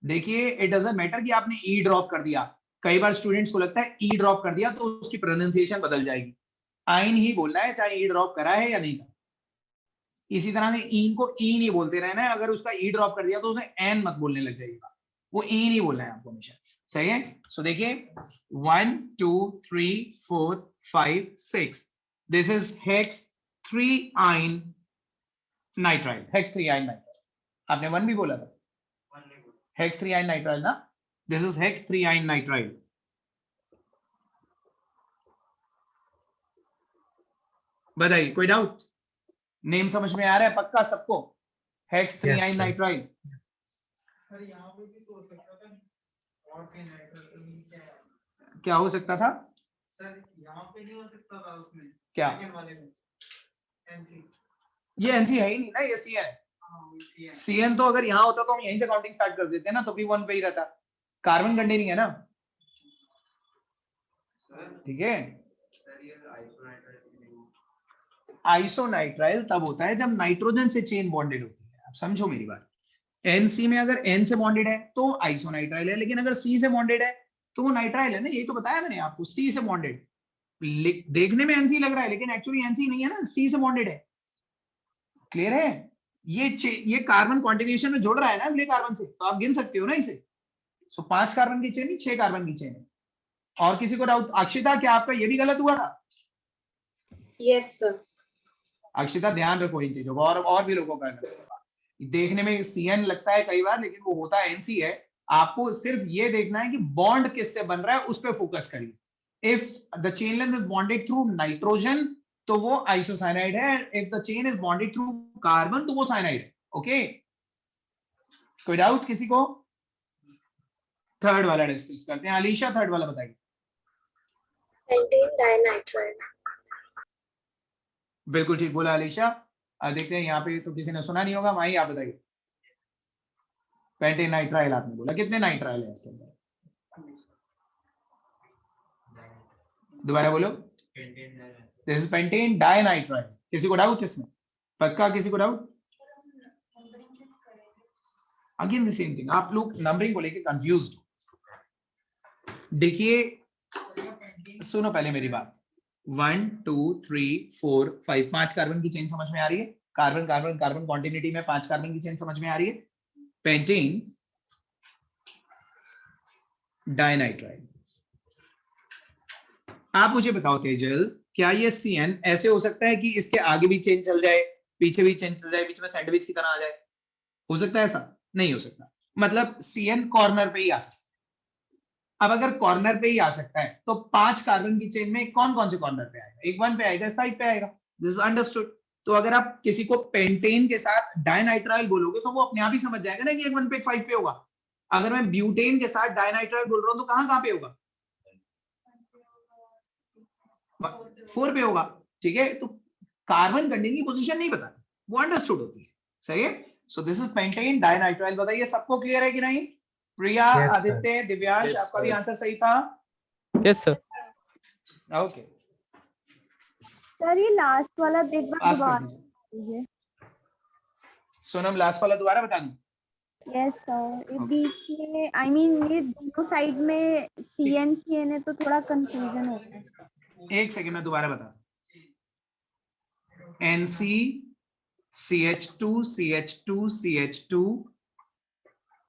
देखिए इट डजंट मैटर कि आपने ई ड्रॉप कर दिया, कई बार स्टूडेंट्स को लगता है ई ड्रॉप कर दिया तो उसकी प्रोनाउंसिएशन बदल जाएगी। आइन ही बोलना है, चाहे ई ड्रॉप करा है या नहीं करा। इसी तरह से ईन को ई नहीं बोलते रहना है, अगर उसका ई ड्रॉप कर दिया तो उसे एन मत बोलने लग जाएगा, वो ई नहीं बोलना है आपको हमेशा। सही है? सो देखिए 1 2 3 4 5 6, दिस इज हेक्स 3 आइन नाइट्राइल, हेक्स 3 आइन नाइट्राइल। आपने 1 भी बोला था, हेक्स 3 आइन नाइट्राइल ना, दिस इज हेक्स 3 आइन नाइट्राइल। बताइए कोई डाउट? नेम समझ में आ रहा है पक्का सबको? हेक्स 3 आइन नाइट्राइल। सर यहाँ पे भी तो हो सकता था, और कहीं नाइट्राइल क्या हो सकता था सर? यहाँ पे नहीं हो सकता था उसमें, क्या? सेकंड वाले में एनसी। ये एनसी है ही नहीं ना, ये सी है। हाँ सीएन तो अगर यहाँ होता तो हम यहीं से काउंटिंग स्टार्ट कर देते ना, तो भी 1 पे ही रहता। कार्बन कंटेनिंग है ना, ठीक है। आइसोनाइट्राइल तब होता है जब नाइट्रोजन से चेन बॉन्डेड होती है, आप समझो मेरी बात। एनसी में अगर एन से बॉन्डेड है तो आइसोनाइट्राइल है, लेकिन अगर सी से बॉन्डेड है तो वो नाइट्राइल है ना, यही तो बताया मैंने आपको, सी से बॉन्डेड। देखने में एनसी लग रहा है लेकिन एक्चुअली एनसी नहीं है ना, सी से बॉन्डेड है। क्लियर है? ये कार्बन कॉन्टिन्यूएशन में जोड़ रहा है ना अगले कार्बन से, तो आप गिन सकते हो ना इसे। सो 5 कार्बन की चेन नहीं, 6 कार्बन की चेन है। और किसी को डाउट? अक्षिता क्या आपका ये भी गलत हुआ था? Yes sir. अक्षिता ध्यान रखो इन चीजों को, और भी लोगों का गलत होगा। देखने में सीएन लगता है कई बार, लेकिन वो होता एनसी है। आपको सिर्फ ये देखना है कि बॉन्ड किससे बन रहा है, उस पर फोकस करिए। If the chain length is bonded through nitrogen तो वो आइसोसाइनाइड है, if the chain is bonded through carbon तो वो साइनाइड है। ओके, कोई डाउट किसी को? थर्ड वाला डिस्कस करते हैं। अलीशा थर्ड वाला बताइए। पेंटेन डाइनाइट्राइल। बिल्कुल ठीक बोला अलीशा। देखते हैं यहाँ पे तो किसी ने सुना नहीं होगा, माही आप बताइए। पेंटेन नाइट्राइल आपने बोला, कितने नाइट्राइल है इसके अंदर? दोबारा बोलो। This is pentane dinitrile. किसी को डाउट इसमें? पक्का किसी को doubt? Again the same thing, आप लोग नंबरिंग को लेके कंफ्यूज्ड हो। देखिए सुनो पहले मेरी बात। 1 2 3 4 5, 5 कार्बन की चेन समझ में आ रही है? कार्बन कार्बन कार्बन कॉन्टिन्यूटी में 5 कार्बन की चेन समझ में आ रही है? पेंटेन डाइनाइट्राइल। आप मुझे बताओ तेजल, क्या ये CN ऐसे हो सकता है कि इसके आगे भी चेन चल जाए, पीछे भी चेन चल जाए, बीच में सैंडविच की तरह आ जाए? हो सकता है ऐसा? नहीं हो सकता। मतलब CN कॉर्नर पे ही आ सकता है। अब अगर कॉर्नर पे ही आ सकता है तो 5 कार्बन की चेन में कौन कौन से कॉर्नर पे आएगा? एक 1 पे आएगा, 5 पे आएगा। This is understood. तो अगर आप किसी को पेंटेन के साथ डाइनाइट्राइल बोलोगे तो वो अपने आप ही समझ जाएगा ना कि एक 1 पे एक 5 पे होगा। अगर मैं ब्यूटेन के साथ डाइनाइट्राइल बोल रहा हूं तो कहां पे होगा? 4 पे होगा। ठीक है, तो कार्बन कंटेनिंग की पोजीशन नहीं बताती, वो अंडरस्टूड होती है। सही है? So this is pentane dinitrile. बताइए सबको क्लियर है कि नहीं? प्रिया, आदित्य, दिव्यांश, आपका भी आंसर सही था? Yes sir. ओके, सर ये लास्ट वाला एक बार आस्क कर दोबारा दीजिए। कीजिए। सोनम लास्ट वाला दोबारा बता दूं? यस सर, बीच में आई मीन ये दोनों साइड में CN है तो थोड़ा कंफ्यूजन होता है। एक सेकंड में दोबारा बता दूं। NC CH2 CH2 CH2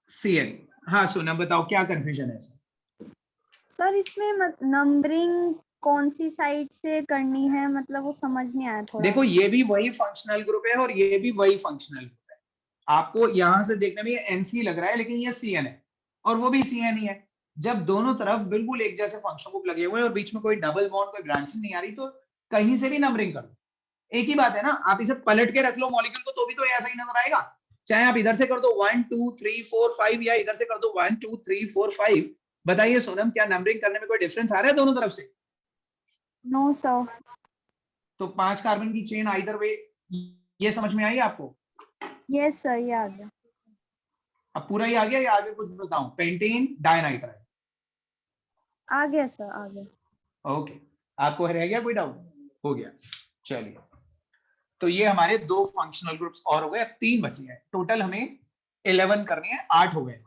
CN। हाँ सोनम बताओ क्या कंफ्यूजन है इसमें? सर इसमें नंबरिंग कौन सी साइड से करनी है, मतलब वो समझ नहीं आया थोड़ा। देखो ये भी वही फंक्शनल ग्रुप है और ये भी वही फंक्शनल ग्रुप है। आपको यहां से देखने में ये NC लग रहा है लेकिन ये CN है और वो भी CN ही है। जब दोनों तरफ बिल्कुल एक जैसे फंक्शन ग्रुप लगे हुए हैं और बीच में कोई डबल बॉन्ड, कोई ब्रांचिंग नहीं आ रही, तो कहीं से भी नंबरिंग कर लो, एक ही बात है ना। आप इसे पलट के रख लो मॉलिक्यूल को तो भी तो ऐसा ही नजर आएगा। चाहे आप इधर से कर दो 1 2 3 4 5 या इधर से कर दो 1 2 3 4 5, बताइए सोनम, क्या नंबरिंग करने में कोई डिफरेंस आ रहा है दोनों तरफ से? No sir. तो 5 कार्बन की चेन आइदर वे, ये समझ में आई आपको? यस सर, ये आ गया। अब पूरा ही आ गया या आगे कुछ बताऊं? पेंटेन डाइनाइट्राइल। आ गया सर, आ गया। ओके, आपको रह गया कोई डाउट? हो गया, चलिए। तो ये हमारे 2 फंक्शनल ग्रुप्स और हो गए, अब 3 बचे हैं। टोटल हमें 11 करने हैं, 8 हो गए।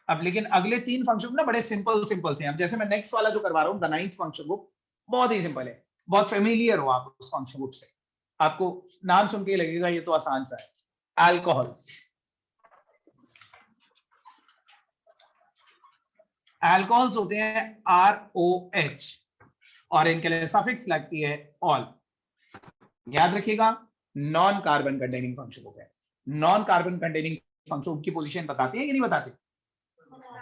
अब लेकिन अगले 3 फंक्शन ना बड़े सिंपल से हैं। अब जैसे मैं नेक्स्ट वाला जो करवा रहा हूँ, द 9th फंक्शन ग्रुप, बहुत ही सिंपल है, बहुत फेमिलियर हो आप उस फंक्शन ग्रुप से। आपको नाम सुन के लगेगा ये तो आसान सा है, अल्कोहल्स। अल्कोहल्स होते हैं ROH, और इनके लिए सफिक्स लगती है ऑल। याद रखिएगा, non carbon containing function group है। Non carbon containing function group की पोजीशन बताते हैं कि नहीं बताते?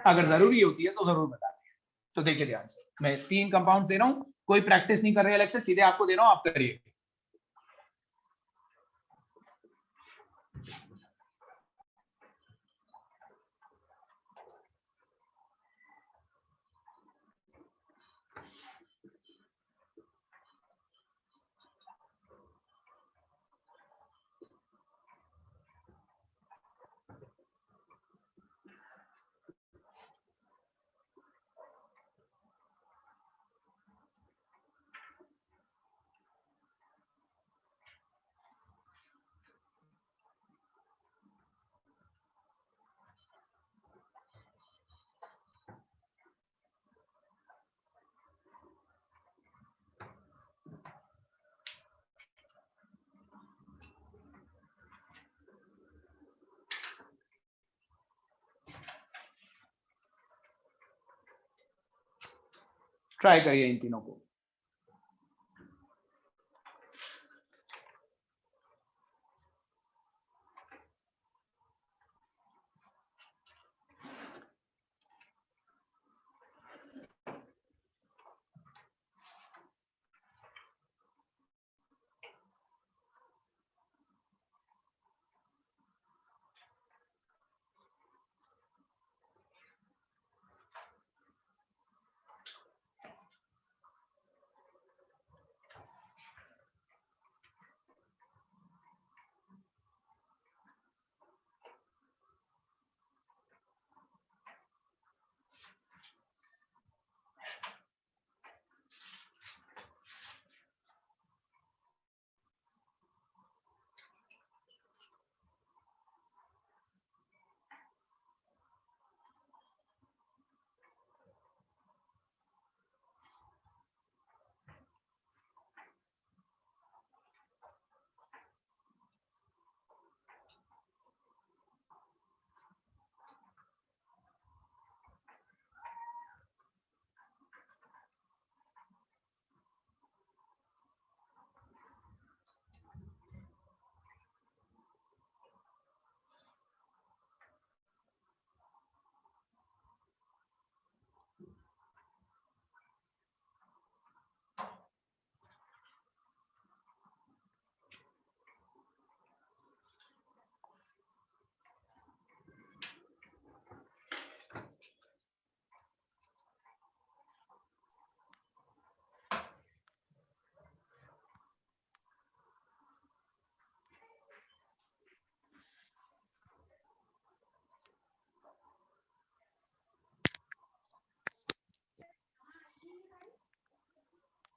अगर जरूरी होती है तो जरूर बताते हैं। तो देखिए ध्यान से, मैं 3 कंपाउंड दे रहा हूं, कोई प्रैक्टिस नहीं कर रहे अलग से, सीधे आपको दे रहा हूं, आप करिए। ट्राई करिए इन तीनों को।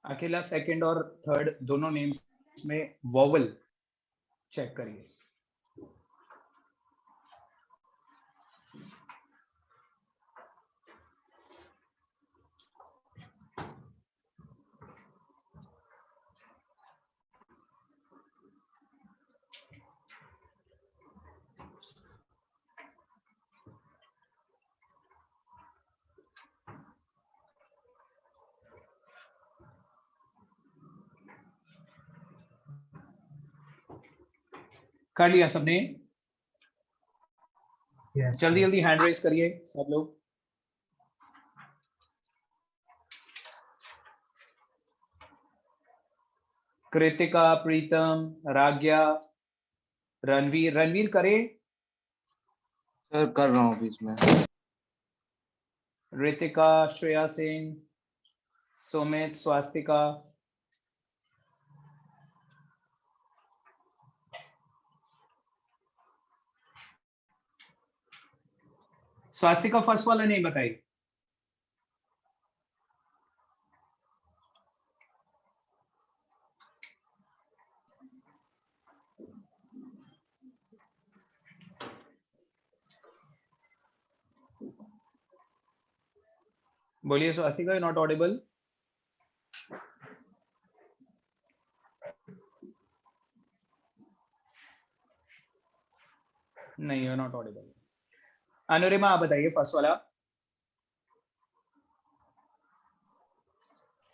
अकेला सेकंड और थर्ड दोनों नेम्स में वोवल चेक करिए। कर लिया सबने? जल्दी जल्दी हैंड रेस करिए सब लोग। कृतिका, प्रीतम, राग्या, रणवीर। रणवीर करे? सर कर रहा हूँ अभी इसमें। रितिका, श्रेया सिंह, सुमित, स्वास्तिका, स्वास्तिका फर्स्ट वाला नहीं बताई। बोलिए स्वास्तिका, नॉट ऑडिबल। नहीं, यू नॉट ऑडिबल। अनुरिमा आप बताइए फर्स्ट वाला।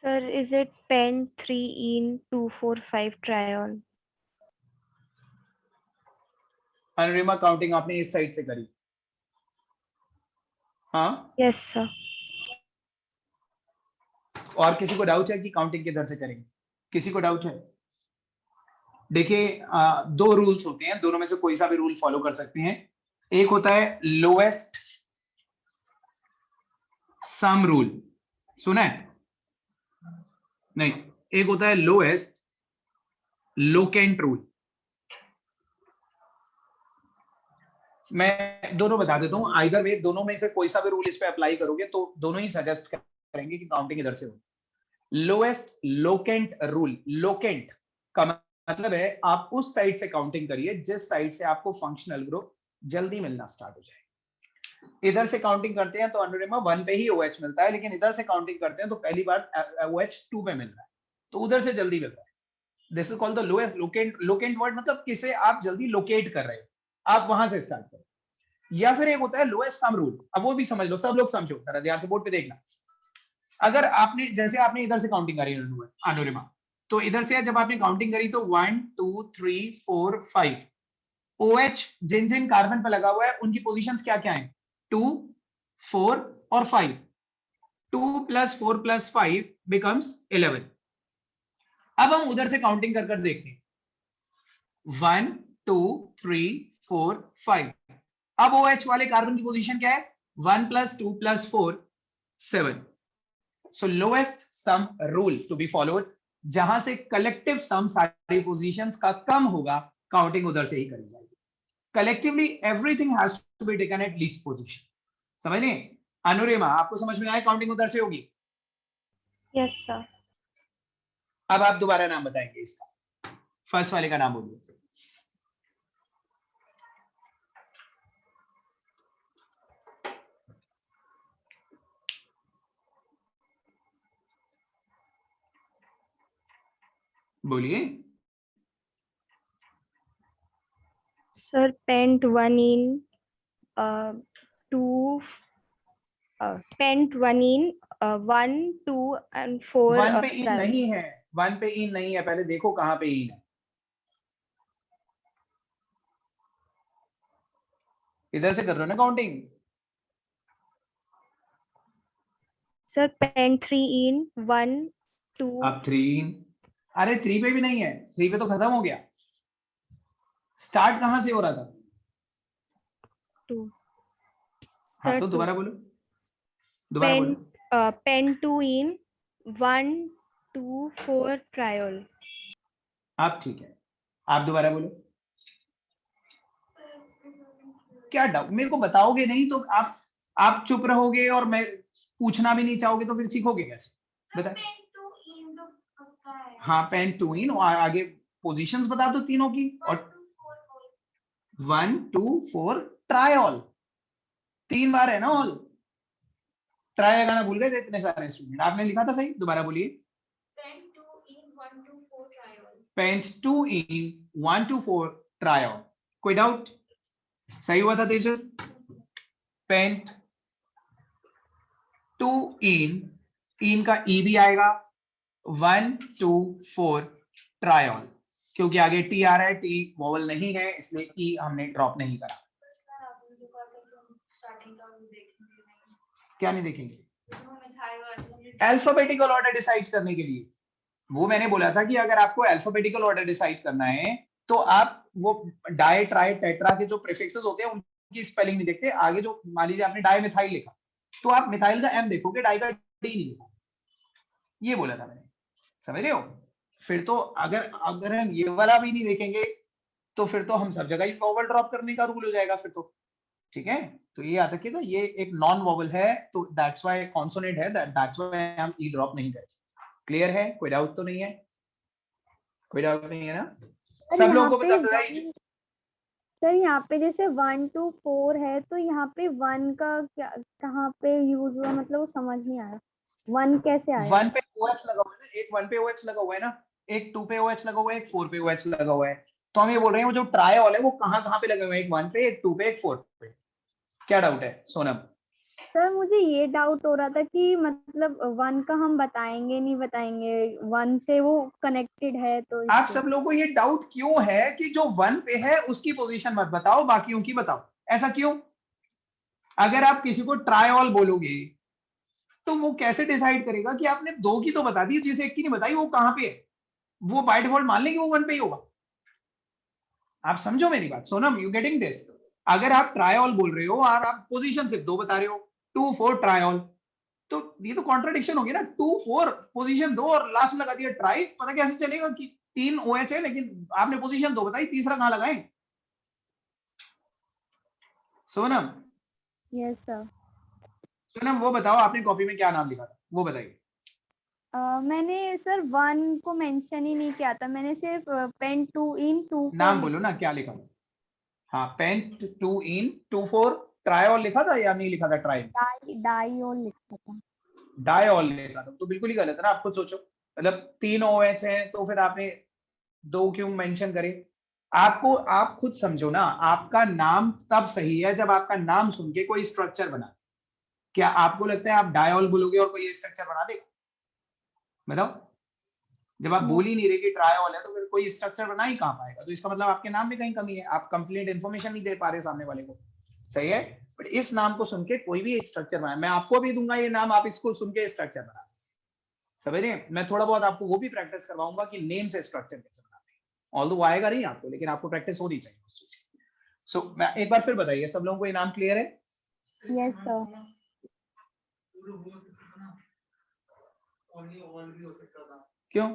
Sir, is it pen 3 in 245 triol? Anurima counting आपने इस साइड से करी? हाँ, Yes, sir. और किसी को डाउट है कि काउंटिंग किधर से करेंगे? किसी को डाउट है? देखिए, दो रूल्स होते हैं, दोनों में से कोई सा भी रूल फॉलो कर सकते हैं। एक होता है लोएस्ट सम रूल, सुना है? नहीं, एक होता है लोएस्ट लोकेंट रूल। मैं दोनों बता देता हूं, आइदर वे दोनों में से कोई सा भी रूल इस पे अप्लाई करोगे तो दोनों ही सजेस्ट करेंगे कि काउंटिंग इधर से हो। लोएस्ट लोकेंट रूल, लोकेंट का मतलब है आप उस साइड से काउंटिंग करिए जिस साइड से आपको फंक्शनल ग्रुप जल्दी मिलना स्टार्ट हो जाए। इधर से काउंटिंग करते हैं तो अनुरिमा 1 पे ही OH मिलता है, लेकिन इधर से काउंटिंग करते हैं तो पहली बार OH 2 पे मिल रहा है, तो उधर से जल्दी मिल रहा है। This is called the lowest locant. Locant word मतलब किसे आप जल्दी लोकेट कर रहे हो, आप वहां से स्टार्ट करो। या फिर एक होता है लोएस्ट सम रूल, अब वो भी समझ लो, सब लोग समझो, जरा ध्यान से बोर्ड पे देखना। अगर आपने, जैसे आपने इधर से काउंटिंग करी अनुरिमा, तो इधर से जब आपने काउंटिंग करी तो 1 2 3 4 5 OH जिन जिन कार्बन पर लगा हुआ है उनकी पोजीशंस क्या क्या हैं? 2 4 और 5। 2 + 4 + 5 becomes 11। अब हम उधर से काउंटिंग कर कर देखते हैं, 1 2 3 4 5। अब OH वाले कार्बन की पोजीशन क्या है? 1 + 2 + 4 7। So lowest sum rule to be followed, जहां से कलेक्टिव सम सारी पोजीशंस का कम होगा, काउंटिंग उधर से ही करी जाएगी। Collectively everything has to be taken at least position. समझ नहीं? अनुरिमा आपको समझ में आया काउंटिंग उधर से होगी? Yes, sir. अब आप दोबारा नाम बताएंगे इसका, फर्स्ट वाले का नाम बोलिए। बोलिए। Sir, pent 1 in 2 pent 1 in 1 2 and 4 1 पे इन triol. नहीं है, 1 पे इन नहीं है, पहले देखो कहां पे इन है। इधर से कर रहे हो ना काउंटिंग? Sir, pent 3 in 1 2 अब 3, अरे 3 पे भी नहीं है, 3 पे तो खत्म हो गया। स्टार्ट कहां से हो रहा था? 2. हाँ Sir, तो 2. दोबारा बोलो, दोबारा बोलो। Pen 2 in 1 2 4 triol. आप ठीक है, आप दोबारा बोलो। क्या डाउट, मेरे को बताओगे नहीं तो आप चुप रहोगे और मैं पूछना भी नहीं चाहोगे तो फिर सीखोगे कैसे? बता। हाँ, पेन 2 इन, आगे पोजीशंस बता दो तीनों की, और 1 2 4 ट्रायल 3 बार है ना ऑल। ट्राई लगाना भूल गए थे इतने सारे स्टूडेंट, आपने लिखा था सही, दोबारा बोलिए। पेंट 2 इन 1 2 4 ट्रायल। कोई डाउट? सही हुआ था तेजल? पेंट 2 इन का ई भी आएगा, 1 2 4 ट्रायल, क्योंकि आगे टी आ रहा है, टी वोवल नहीं है इसलिए ई हमने ड्रॉप नहीं करा। क्या नहीं देखेंगे? अल्फाबेटिकल ऑर्डर डिसाइड करने के लिए, वो मैंने बोला था कि अगर आपको अल्फाबेटिकल ऑर्डर डिसाइड करना है तो आप वो डाई ट्राई टेट्रा के जो प्रीफिक्सेस होते हैं की स्पेलिंग नहीं देखते, आगे जो मान लीजिए आपने डाई मिथाइल लिखा तो आप मिथाइल का एम देखोगे, डाई का डी नहीं देखोगे, ये बोला था मैंने, समझ रहे हो? फिर तो अगर हम ये वाला भी नहीं देखेंगे तो फिर तो हम सब जगह ही वोवल ड्रॉप करने का रूल हो जाएगा फिर तो, ठीक है? तो ये याद रखिएगा, ये एक नॉन वोवल है तो दैट्स व्हाई कॉन्सोनेंट है, दैट्स व्हाई हम ई ड्रॉप नहीं करेंगे। क्लियर है? कोई डाउट तो नहीं है? कोई डाउट नहीं है ना? सब लोगों को बता बताइए। सर यहाँ पे जैसे 1 to 4 है तो यहाँ पे 1 का क्या कहाँ पे यूज हुआ, मतलब वो समझ नहीं आया, 1 कैसे आया? 1 पे OH लगा हुआ है ना, एक 1 पे OH लगा हुआ है ना, एक 2 पे OH लगा हुआ है, एक 4 पे OH लगा हुआ है, तो हम ये बोल रहे हैं वो जो ट्रायॉल है वो कहाँ पे लगे हुए हैं, एक 1 पे, एक 2 पे, एक 4 पे। क्या डाउट है सोनम? सर मुझे ये डाउट हो रहा था कि मतलब 1 का हम बताएंगे नहीं बताएंगे, 1 से वो कनेक्टेड है तो आप इसलिए। सब लोगों को ये डाउट क्यों है कि जो 1 पे है उसकी पोजीशन मत बताओ, बाकियों की बताओ, ऐसा क्यों? अगर आप किसी को ट्रायॉल बोलोगे तो वो कैसे डिसाइड करेगा कि आपने 2 की तो बता दी, जिसे 1 की नहीं बताई वो कहां पे है? वो बाय डिफॉल्ट मान लेंगे वो 1 पे ही होगा। आप समझो मेरी बात, सोनम, यू गेटिंग दिस? अगर आप ट्रायॉल बोल रहे हो और आप पोजीशन सिर्फ 2 बता रहे हो, 2 4 ट्रायॉल, तो ये तो कॉन्ट्रडिक्शन हो गया ना, 2 4 पोजीशन 2 और लास्ट में लगा दिया ट्राई, पता कैसे चलेगा कि 3 OH है लेकिन आपने पोजीशन 2 बताई, तीसरा कहां लगाएं? Sonam, yes sir. सोनम वो बताओ आपने कॉपी में क्या नाम लिखा था, वो बताइए। मैंने सर 1 को मेंशन ही नहीं किया था, मैंने सिर्फ पेन 2 इन 2 नाम बोलो ना, क्या लिखा था? हाँ, पेंट 2 इन 2 4 ट्रायॉल लिखा था या नहीं लिखा था? ट्रायल डाइओल लिखा था। डायऑल लिखा था, तो बिल्कुल ही गलत है ना। आप खुद सोचो, मतलब 3 OH है तो फिर आपने 2 क्यों मेंशन करे? आप खुद समझो ना, आपका नाम तब सही है जब आपका नाम सुन के कोई स्ट्रक्चर बना। क्या आपको लगता है आप डायऑल बोलोगे और कोई ये स्ट्रक्चर बना देगा? बताओ, जब आप बोल ही नहीं रहे कि ट्रायॉल है तो फिर कोई स्ट्रक्चर बना ही कहां पाएगा? तो इसका मतलब आपके नाम में कहीं कमी है, आप कंप्लीट इन्फॉर्मेशन नहीं दे पा रहे सामने वाले को, सही है? बट इस नाम को सुन के कोई भी स्ट्रक्चर बना, मैं आपको भी दूंगा ये नाम, आप इसको सुन के स्ट्रक्चर बना, समझ रहे हैं? मैं थोड़ा बहुत आपको वो भी प्रैक्टिस करवाऊंगा कि नेम से स्ट्रक्चर कैसे बनाते हैं, ऑल्दो आएगा नहीं आपको, लेकिन आपको प्रैक्टिस होनी चाहिए उस चीज की। सो मैं एक बार फिर बताइए, सब लोगों को ये नाम क्लियर है? Yes sir. पूरा हो सकता था ना, ओनली ऑल भी हो सकता था। क्यों?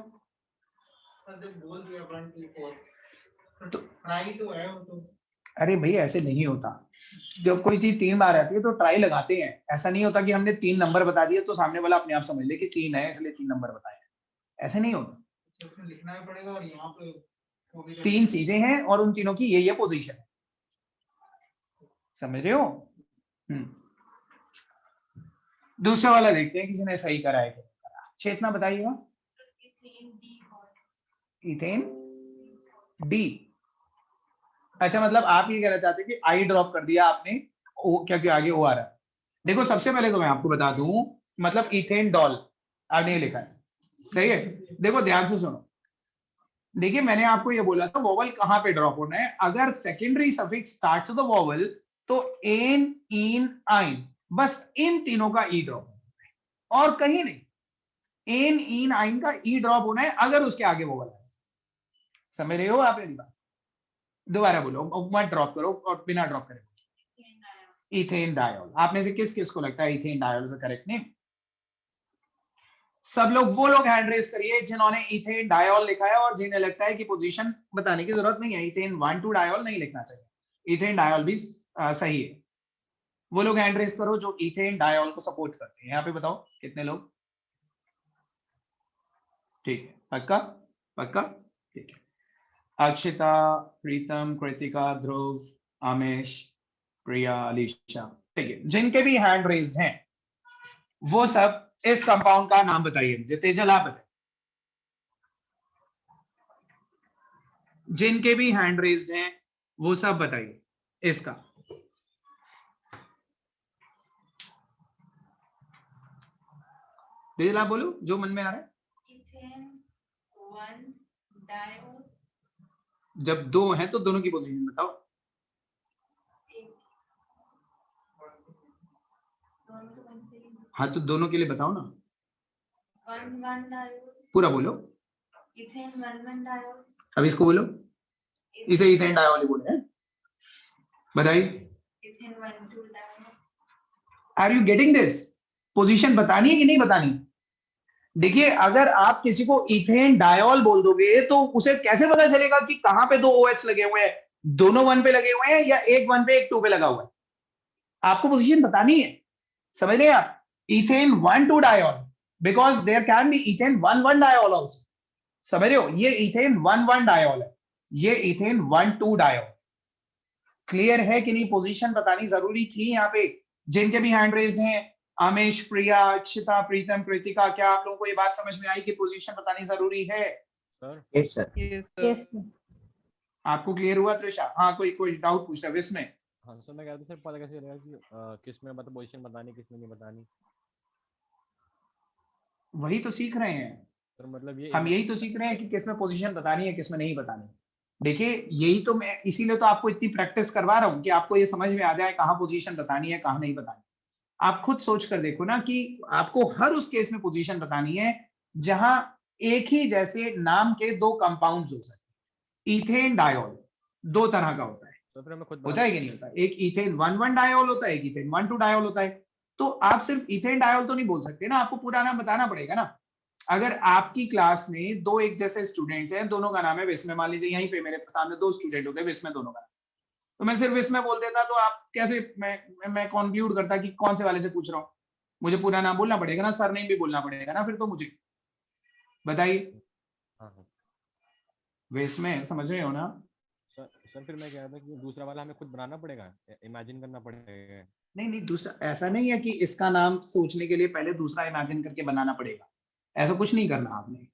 सर जब बोल दिया 1 2 4 तो ट्राई तो है वो तो। अरे भाई ऐसे नहीं होता, जब कोई चीज 3 बार आती है तो ट्राई लगाते हैं, ऐसा नहीं होता कि हमने 3 नंबर बता दिए तो सामने वाला अपने आप समझ ले कि 3 है इसलिए 3 नंबर बताए, ऐसे नहीं होता। उसमें लिखना भी पड़ेगा और यहाँ पे वो भी 3 चीजें हैं और उन तीनों की ये पोजीशन है, समझ रहे हो? दूसरा वाला देखते हैं किसी ने सही करा है क्या। चेतना बताइएगा। इथेन डी, अच्छा मतलब आप ये कहना चाहते हैं कि आई ड्रॉप कर दिया आपने ओ, क्योंकि आगे ओ आ रहा है। देखो सबसे पहले तो मैं आपको बता दूं, मतलब इथेन डॉल आपने लिखा है, सही है? देखो ध्यान से सुनो, देखिए मैंने आपको ये बोला था वोवल कहां पे ड्रॉप होना है, अगर secondary suffix starts with the vowel तो एन इन आइन, बस इन तीनों का ई ड्रॉप होना है और कहीं नहीं। एन इन आइन का ई ड्रॉप होना है अगर उसके आगे वोवल है, समझ रहे हो आप मेरी बात? दोबारा बोलो, मत ड्रॉप करो और बिना ड्रॉप करे। इथेन डायोल, आप में से किस किस को लगता है ethane diol is correct name? सब लोग, वो लोग हैंड रेस करिए जिन्होंने इथेन डायोल लिखा है और जिन्हें लगता है कि पोजीशन बताने की जरूरत नहीं है, इथेन 1 2 डायोल नहीं लिखना चाहिए, इथेन डायोल भी सही है। वो लोग हैंड रेस करो जो इथेन डायोल को सपोर्ट करते हैं, यहाँ पे बताओ कितने लोग? ठीक है, पक्का पक्का, ठीक है। अक्षिता, प्रीतम, कृतिका, ध्रुव, आमेश, प्रिया, अलीशा, ठीक है। जिनके भी हैंड रेज्ड हैं वो सब इस कंपाउंड का नाम बताइए मुझे। तेजल आप बताइए, जिनके भी हैंड रेज्ड हैं वो सब बताइए इसका। तेजल आप बोलो जो मन में आ रहा है। जब 2 हैं तो दोनों की पोजीशन बताओ। हाँ तो दोनों के लिए बताओ ना, 1 1 डायोल, पूरा बोलो। इथेन 1 1 डायोल, अब इसको बोलो, इसे इथेन डायोल ही बोले हैं, बताइए। Ethane 1 2 diol. Are you getting this? Position बतानी है कि नहीं बतानी? देखिए, अगर आप किसी को इथेन डायोल बोल दोगे तो उसे कैसे पता चलेगा कि कहां पे दो OH लगे हुए हैं? दोनों 1 पे लगे हुए हैं या एक 1 पे एक 2 पे लगा हुआ है? आपको पोजीशन बतानी है, समझ रहे हैं आप? Ethane 1 2 diol, because there can be ethane 1 1 diol also. समझ रहे हो? ये इथेन 1 1 डायोल है, ये इथेन 1 2 डायोल। क्लियर है कि नहीं? पोजीशन बतानी जरूरी थी यहाँ पे। जिनके भी हैंड रेज हैं, आमेश, प्रिया, अक्षिता, प्रीतम, कृतिका, क्या आप लोगों को ये बात समझ में आई कि पोजीशन बतानी जरूरी है? Sir yes sir. Yes, sir. आपको क्लियर हुआ त्रिषा? हाँ, कोई डाउट पूछ रहा है इसमें? हाँ सर, मैं कह रहा था सर पता कैसे चलेगा कि किस में मतलब पोजीशन बतानी, किस में नहीं बतानी? वही तो सीख रहे हैं सर मतलब ये हम, यही तो सीख रहे हैं कि किस में पोजीशन बतानी है, किस में नहीं बतानी। देखिए, यही तो मैं इसीलिए तो आपको इतनी प्रैक्टिस करवा रहा हूँ कि आपको ये समझ में आ जाए कहाँ पोजीशन बतानी है, कहाँ नहीं बतानी। आप खुद सोच कर देखो ना कि आपको हर उस केस में पोजीशन बतानी है जहां एक ही जैसे नाम के दो कंपाउंड्स हो सकते। इथेन डायोल दो तरह का होता है, तो फिर हमें खुद होता है कि नहीं होता? एक इथेन 1 1 डायोल होता है, एक इथेन 1 2 डायोल होता है। तो आप सिर्फ इथेन डायोल तो नहीं बोल सकते ना, आपको पूरा नाम बताना पड़ेगा ना। अगर आपकी क्लास में दो एक जैसे स्टूडेंट्स हैं, दोनों का नाम है विस्मय, मान लीजिए यहीं पे मेरे सामने दो स्टूडेंट होते हैं विस्मय, दोनों का नाम, तो मैं सिर्फ विस्मय बोल देता तो आप कैसे, मैं कंक्लूड करता कि कौन से वाले से पूछ रहा हूँ? मुझे पूरा नाम बोलना पड़ेगा ना, सरनेम भी बोलना पड़ेगा ना फिर तो मुझे। बताइए, हाँ हाँ विस्मय, समझ रहे हो ना? सर फिर मैं कह रहा था कि दूसरा वाला हमें खुद बनाना पड़ेगा, इमेजिन करना पड़ेगा? नहीं नहीं, दूसरा ऐसा नहीं है कि इसका नाम सोचने के लिए पहले दूसरा इमेजिन करके बनाना पड़ेगा, ऐसा कुछ नहीं करना आपने।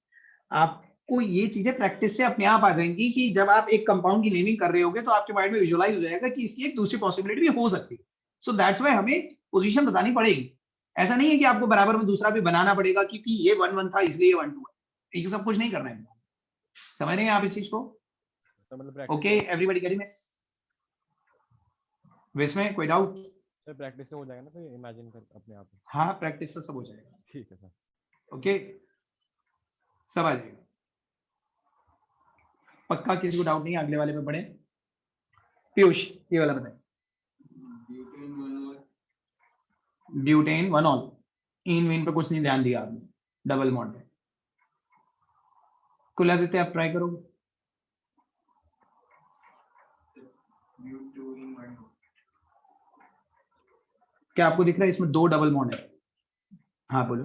आपको ये चीजें प्रैक्टिस से अपने आप आ जाएंगी कि जब आप एक कंपाउंड की नेमिंग कर रहे होगे तो आपके माइंड में विजुअलाइज हो जाएगा कि इसकी एक दूसरी पॉसिबिलिटी भी हो सकती है। सो दैट्स व्हाई हमें पोजीशन बतानी पड़ेगी। ऐसा नहीं है कि आपको बराबर में दूसरा भी बनाना पड़ेगा क्योंकि ये 1 1 था इसलिए ये 1 2 है, ये सब कुछ नहीं करना है। समझ रहे हैं आप इस चीज को? तो मतलब practice okay, everybody getting this? विस्मय, कोई डाउट? सर प्रैक्टिस से हो जाएगा ना, तो इमेजिन कर अपने आप ही। हाँ, प्रैक्टिस से सब हो जाएगा। ठीक है सर। ओके, सब आ जाएगा पक्का, किसी को डाउट नहीं है? अगले वाले पे पढ़े। पीयूष, ये वाला बताए। ब्यूटेन 1 ऑल, इन विन पे कुछ नहीं ध्यान दिया आपने, डबल बॉन्ड है। कुलादित्य, आप ट्राई करो। क्या आपको दिख रहा है इसमें दो डबल बॉन्ड है? हाँ बोलो।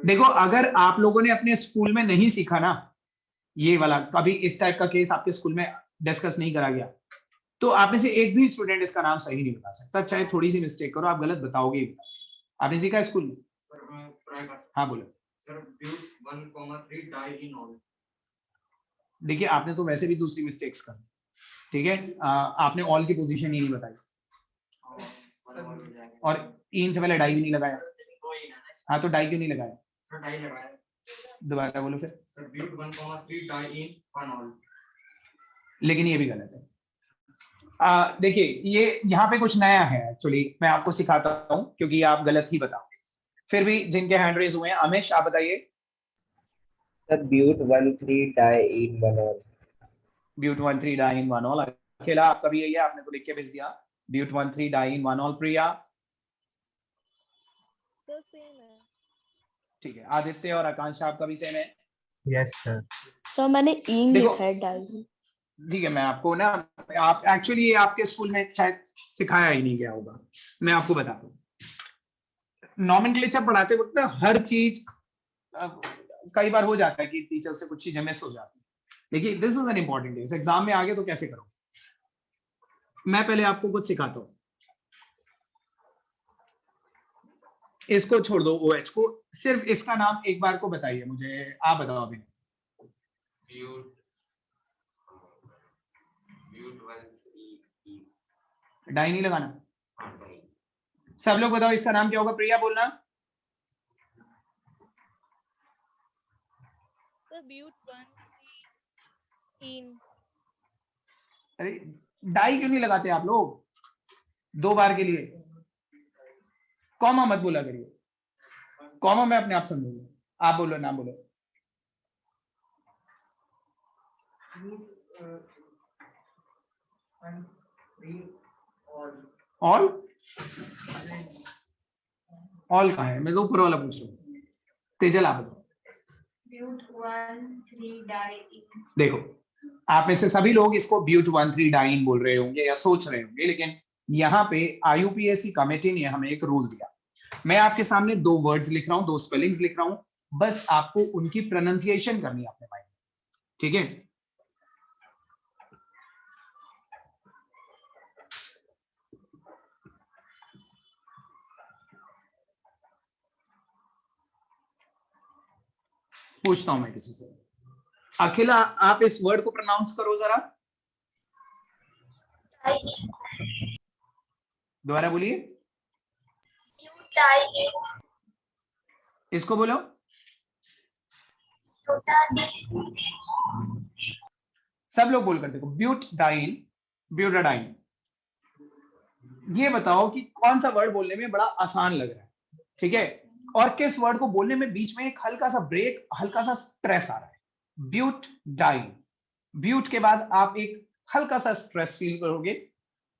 देखो, अगर आप लोगों ने अपने स्कूल में नहीं सीखा ना, ये वाला कभी इस टाइप का केस आपके स्कूल में डिस्कस नहीं करा गया, तो आप में से एक भी स्टूडेंट इसका नाम सही नहीं बता सकता, चाहे थोड़ी सी मिस्टेक करो, आप गलत बताओगे ही। आपने सीखा स्कूल में? सर मैं ट्राई कर सकता हाँ बोलो। Sir but 1,3 dienol. देखिए, आपने तो वैसे भी दूसरी मिस्टेक्स कर, ठीक है, आपने ऑल की पोजीशन ही नहीं बताई और इन से पहले डाई भी नहीं लगाया। हाँ, तो डाई क्यों नहीं लगाया? सर डाई लगाया। दोबारा बोलो फिर। Sir but 1,3 dienol. लेकिन ये भी गलत है। देखिए, ये यहाँ पे कुछ नया है एक्चुअली, मैं आपको सिखाता हूँ क्योंकि आप गलत ही बताओगे। फिर भी जिनके हैंड रेज हुए हैं, अमेश आप बताइए। Sir but 1,3 डाइइनॉल। ब्यूट 1,3 डाइइनॉल, अकेला आपका भी यही है, आपने तो लिख के भेज दिया। ब्यूट 1,3 डाइइनॉल। प्रिया? तो सेम है। ठीक है, आदित्य और आकांक्षा आपका भी सेम है? Yes sir. तो मैंने इन देखो, लिखा है डाल। ठीक है, मैं आपको ना, आप एक्चुअली ये आपके स्कूल में शायद सिखाया ही नहीं गया होगा, मैं आपको बताता हूँ। नॉमेनक्लेचर पढ़ाते वक्त हर चीज कई बार हो जाता है कि टीचर से कुछ चीजें मिस हो जाती है, लेकिन दिस इज एन इंपॉर्टेंट इस एग्जाम में आगे तो कैसे करो। मैं पहले आपको कुछ सिखाता हूँ, इसको छोड़ दो, OH को, सिर्फ इसका नाम एक बार को बताइए मुझे, आप बताओ अभी। डाई नहीं लगाना, सब लोग बताओ इसका नाम क्या होगा? प्रिया बोलना। तो ब्यूट 1,3 इन। अरे, डाई क्यों नहीं लगाते आप लोग? दो बार के लिए कॉमा मत बोला करिए, कॉमा मैं अपने आप समझूंगा। आप बोलो, नाम बोलो। 1 3 all ऑल ऑल कहाँ है? मैं तो ऊपर वाला पूछ रहा हूँ। तेजल आप बताओ। Butte 1 3 diene. देखो, आप में से सभी लोग इसको ब्यूट 1,3-डाइन बोल रहे होंगे या सोच रहे होंगे, लेकिन यहाँ पे IUPAC कमेटी ने हमें एक रूल दिया। मैं आपके सामने 2 वर्ड्स लिख रहा हूँ, 2 स्पेलिंग्स लिख रहा हूँ, बस आपको उनकी प्रोनाउंसिएशन करनी है अपने माइंड में, ठीक है? पूछता हूं मैं किसी से। अखिला, आप इस वर्ड को प्रोनाउंस करो जरा, दोबारा बोलिए। इसको बोलो। सब लोग बोल कर देखो, ब्यूटाडाइन, ब्यूटाडाइन। ये बताओ कि कौन सा वर्ड बोलने में बड़ा आसान लग रहा है, ठीक है, और किस वर्ड को बोलने में बीच में एक हल्का सा ब्रेक, हल्का सा स्ट्रेस आ रहा है। ब्यूटाडाइन, ब्यूट के बाद आप एक हल्का सा स्ट्रेस फील करोगे।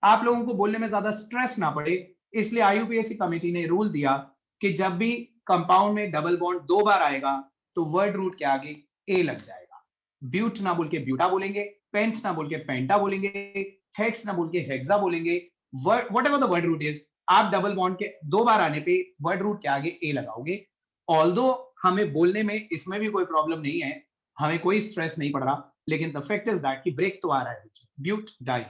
आप लोगों को बोलने में ज्यादा स्ट्रेस ना पड़े, इसलिए IUPAC कमेटी ने रूल दिया कि जब भी कंपाउंड में डबल बॉन्ड 2 बार आएगा तो वर्ड रूट के आगे ए लग जाएगा। ब्यूट ना बोल के ब्यूटा बोलेंगे, पेंट ना बोल के पेंटा बोलेंगे, हेक्स ना बोल के हेक्सा बोलेंगे। Whatever the word root is, आप डबल बॉन्ड के 2 बार आने पे वर्ड रूट के आगे ए लगाओगे। ऑल्दो हमें बोलने में इसमें भी कोई प्रॉब्लम नहीं है, हमें कोई स्ट्रेस नहीं पड़ रहा, लेकिन द फैक्ट इज दैट कि ब्रेक तो आ रहा है। ब्यूटाडाइन,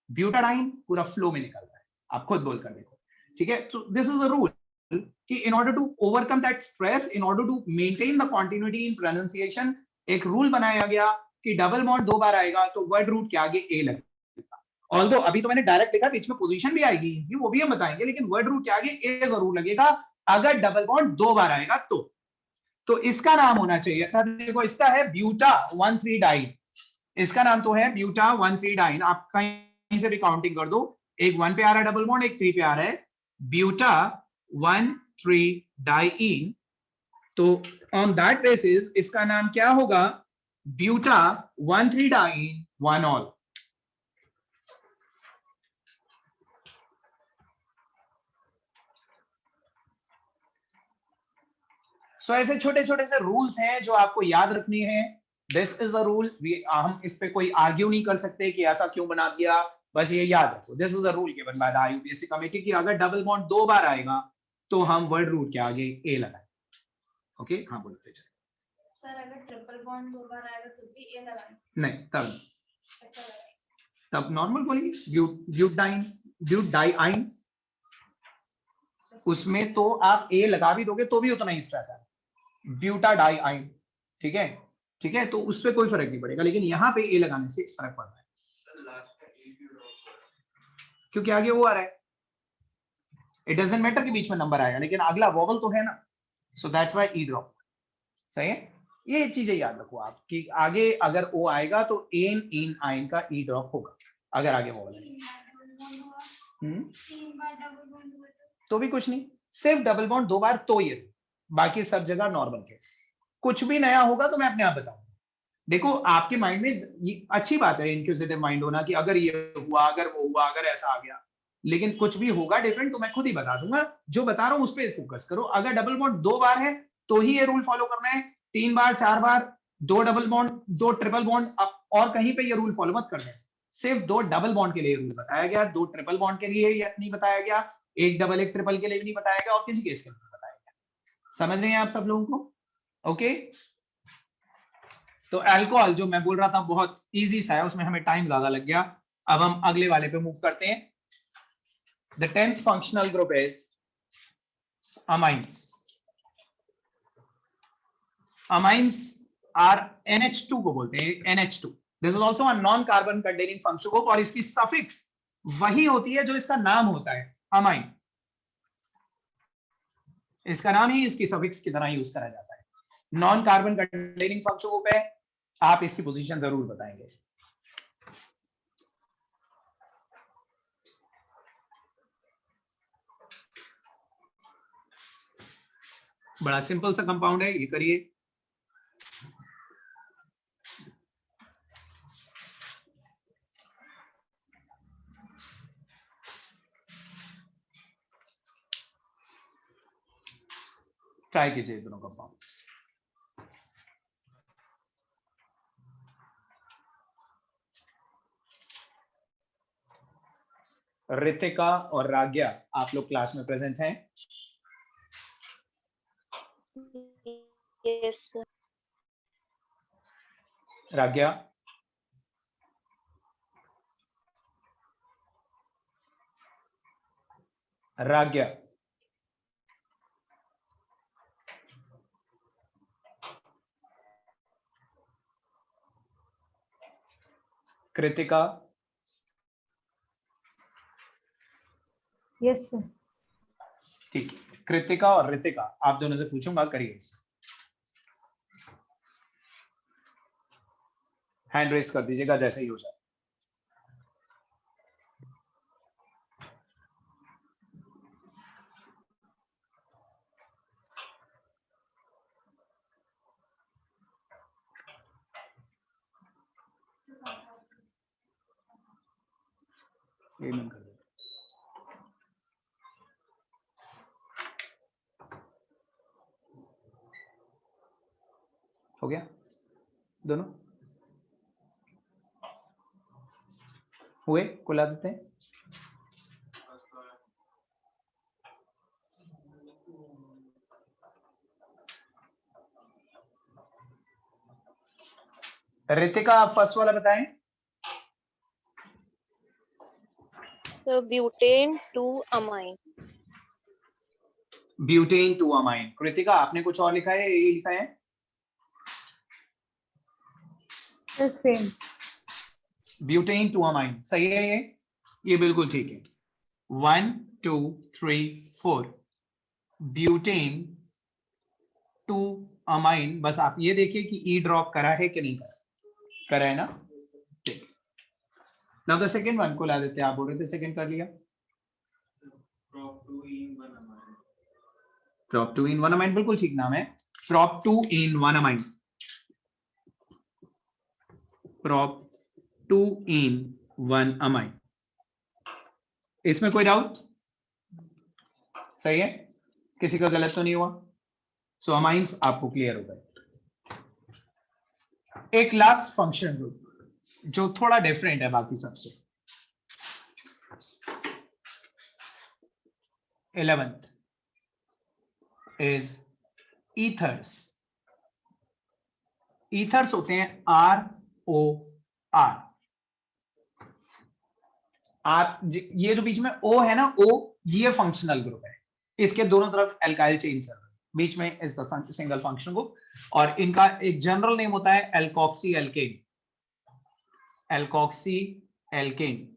ब्यूटाडाइन पूरा फ्लो में निकल रहा है, आप खुद बोल कर देखो, ठीक है? तो दिस इज अ रूल कि in order to overcome that stress, in order to maintain the continuity in pronunciation, एक रूल बनाया गया कि डबल बॉन्ड 2 बार आएगा तो वर्ड रूट के आगे ए लगेगा। ऑल्दो अभी तो मैंने डायरेक्ट लिखा, बीच में पोजीशन भी आएगी, वो भी हम बताएंगे, लेकिन वर्ड रूट के आगे ए जरूर लगेगा अगर डबल बॉन्ड 2 बार आएगा तो इसका नाम होना चाहिए था, देखो इसका है ब्यूटा 1,3-डाइन। इसका नाम तो है ब्यूटा 1,3-डाइन। आप कहीं से भी काउंटिंग कर दो, एक 1 पे आ रहा है डबल बॉन्ड, एक 3 पे आ रहा है, ब्यूटा 1,3-डाइन। तो ऑन दैट बेसिस इसका नाम क्या होगा? ब्यूटा 1,3-डाइन 1-ऑल। सो ऐसे छोटे छोटे से रूल्स हैं जो आपको याद रखनी है। दिस इज अ रूल, हम इस पे कोई आर्ग्यू नहीं कर सकते कि ऐसा क्यों बना दिया, बस ये याद रखो। This is a rule given by the IUPAC committee कि अगर डबल बॉन्ड 2 बार आएगा तो हम वर्ड रूट के आगे ए लगाएंगे। ओके, हाँ बोलते चले। सर अगर ट्रिपल बॉन्ड 2 बार आएगा तो भी ए लगाएंगे? नहीं, तब नॉर्मल बोलेंगे ब्यूटाडाइन, ब्यूटाडाइन। उसमें तो आप ए लगा भी दोगे तो भी उतना ही स्ट्रेस है, ब्यूटाडाइन, ठीक है, ठीक है, तो उस पर कोई फर्क नहीं पड़ेगा, लेकिन यहाँ पे ए लगाने से फर्क पड़ रहा है क्योंकि आगे वो आ रहा है। इट डजंट मैटर कि बीच में नंबर आएगा, लेकिन अगला वोवल तो है ना, सो दैट्स व्हाई ई ड्रॉप। सही है, ये चीजें याद रखो आप कि आगे अगर ओ आएगा तो एन इन आइन का ई ड्रॉप होगा अगर आगे वोवल है। 3 बार डबल बॉन्ड हुआ तो भी कुछ नहीं, सिर्फ डबल बॉन्ड 2 बार तो ये, बाकी सब जगह नॉर्मल केस। कुछ भी नया होगा तो मैं अपने आप बताऊंगा। देखो आपके माइंड में ये अच्छी बात है इंक्विजिटिव माइंड होना कि अगर ये हुआ, अगर वो हुआ, अगर ऐसा आ गया, लेकिन कुछ भी होगा डिफरेंट तो मैं खुद ही बता दूंगा। जो बता रहा हूं उस पर फोकस करो। अगर डबल बॉन्ड 2 बार है तो ही ये रूल फॉलो करना है, 3 बार 4 बार 2 डबल बॉन्ड 2 ट्रिपल बॉन्ड और कहीं पे ये रूल फॉलो मत करना है। सिर्फ 2 डबल बॉन्ड के लिए रूल बताया गया, 2 ट्रिपल बॉन्ड के लिए नहीं बताया गया, एक डबल एक ट्रिपल के लिए भी नहीं बताया गया, और किसी केस के लिए नहीं बताया गया। समझ रहे हैं आप सब लोगों को? ओके, तो अल्कोहल जो मैं बोल रहा था बहुत इजी सा है, उसमें हमें टाइम ज्यादा लग गया। अब हम अगले वाले पे मूव करते हैं। The 10th functional group is amines. Amines are NH2 को बोलते हैं, NH2। This is also a non carbon containing functional group, और इसकी सफिक्स वही होती है जो इसका नाम होता है, अमाइन। इसका नाम ही इसकी सफिक्स की तरह यूज करा जाता है। Non carbon containing functional group है, आप इसकी पोजीशन जरूर बताएंगे। बड़ा सिंपल सा कंपाउंड है, ये करिए। ट्राई कीजिए दोनों का फॉर्म्स। रितिका और राग्या, आप लोग क्लास में प्रेजेंट हैं? Yes, sir. Ragya, Ragya, Kritika, yes sir. ठीक है। कृतिका और रितिका, आप दोनों से पूछूंगा, करिए। हैंड रेस कर दीजिएगा जैसे ही हो जाए। पेमेंट कर देते। हो गया दोनों? हुए? खुला देते हैं। रितिका, आप फर्स्ट वाला बताएं। So butane to amine. Butane two amine. Kritika, आपने कुछ और लिखा है? ये लिखा है सेम। ब्यूटेन टू अमाइन, सही है ये बिल्कुल ठीक है। 1 2 3 4 ब्यूटेन टू अमाइन। बस आप ये देखिए कि ई ड्रॉप करा है कि नहीं करा है ना? ठीक। नाउ द सेकंड वन को ला देते हैं। आप बोल रहे थे सेकंड कर लिया। prop 2 in 1 amine, बिल्कुल ठीक नाम है। prop 2 in 1 amine, prop 2 in 1 amine। इसमें कोई डाउट? सही है, किसी का गलत तो नहीं हुआ? सो अमाइंस आपको क्लियर हो गए। एक लास्ट फंक्शन ग्रुप जो थोड़ा डिफरेंट है बाकी सबसे, 11th is ethers। ethers होते हैं ROR। ये जो बीच में O है ना, O, ये फंक्शनल ग्रुप है। इसके दोनों तरफ एल्काइल चेन चल रही है, बीच में is the single functional group, और इनका एक जनरल नेम होता है एल्कोक्सी एल्केन। Alkoxy alkene.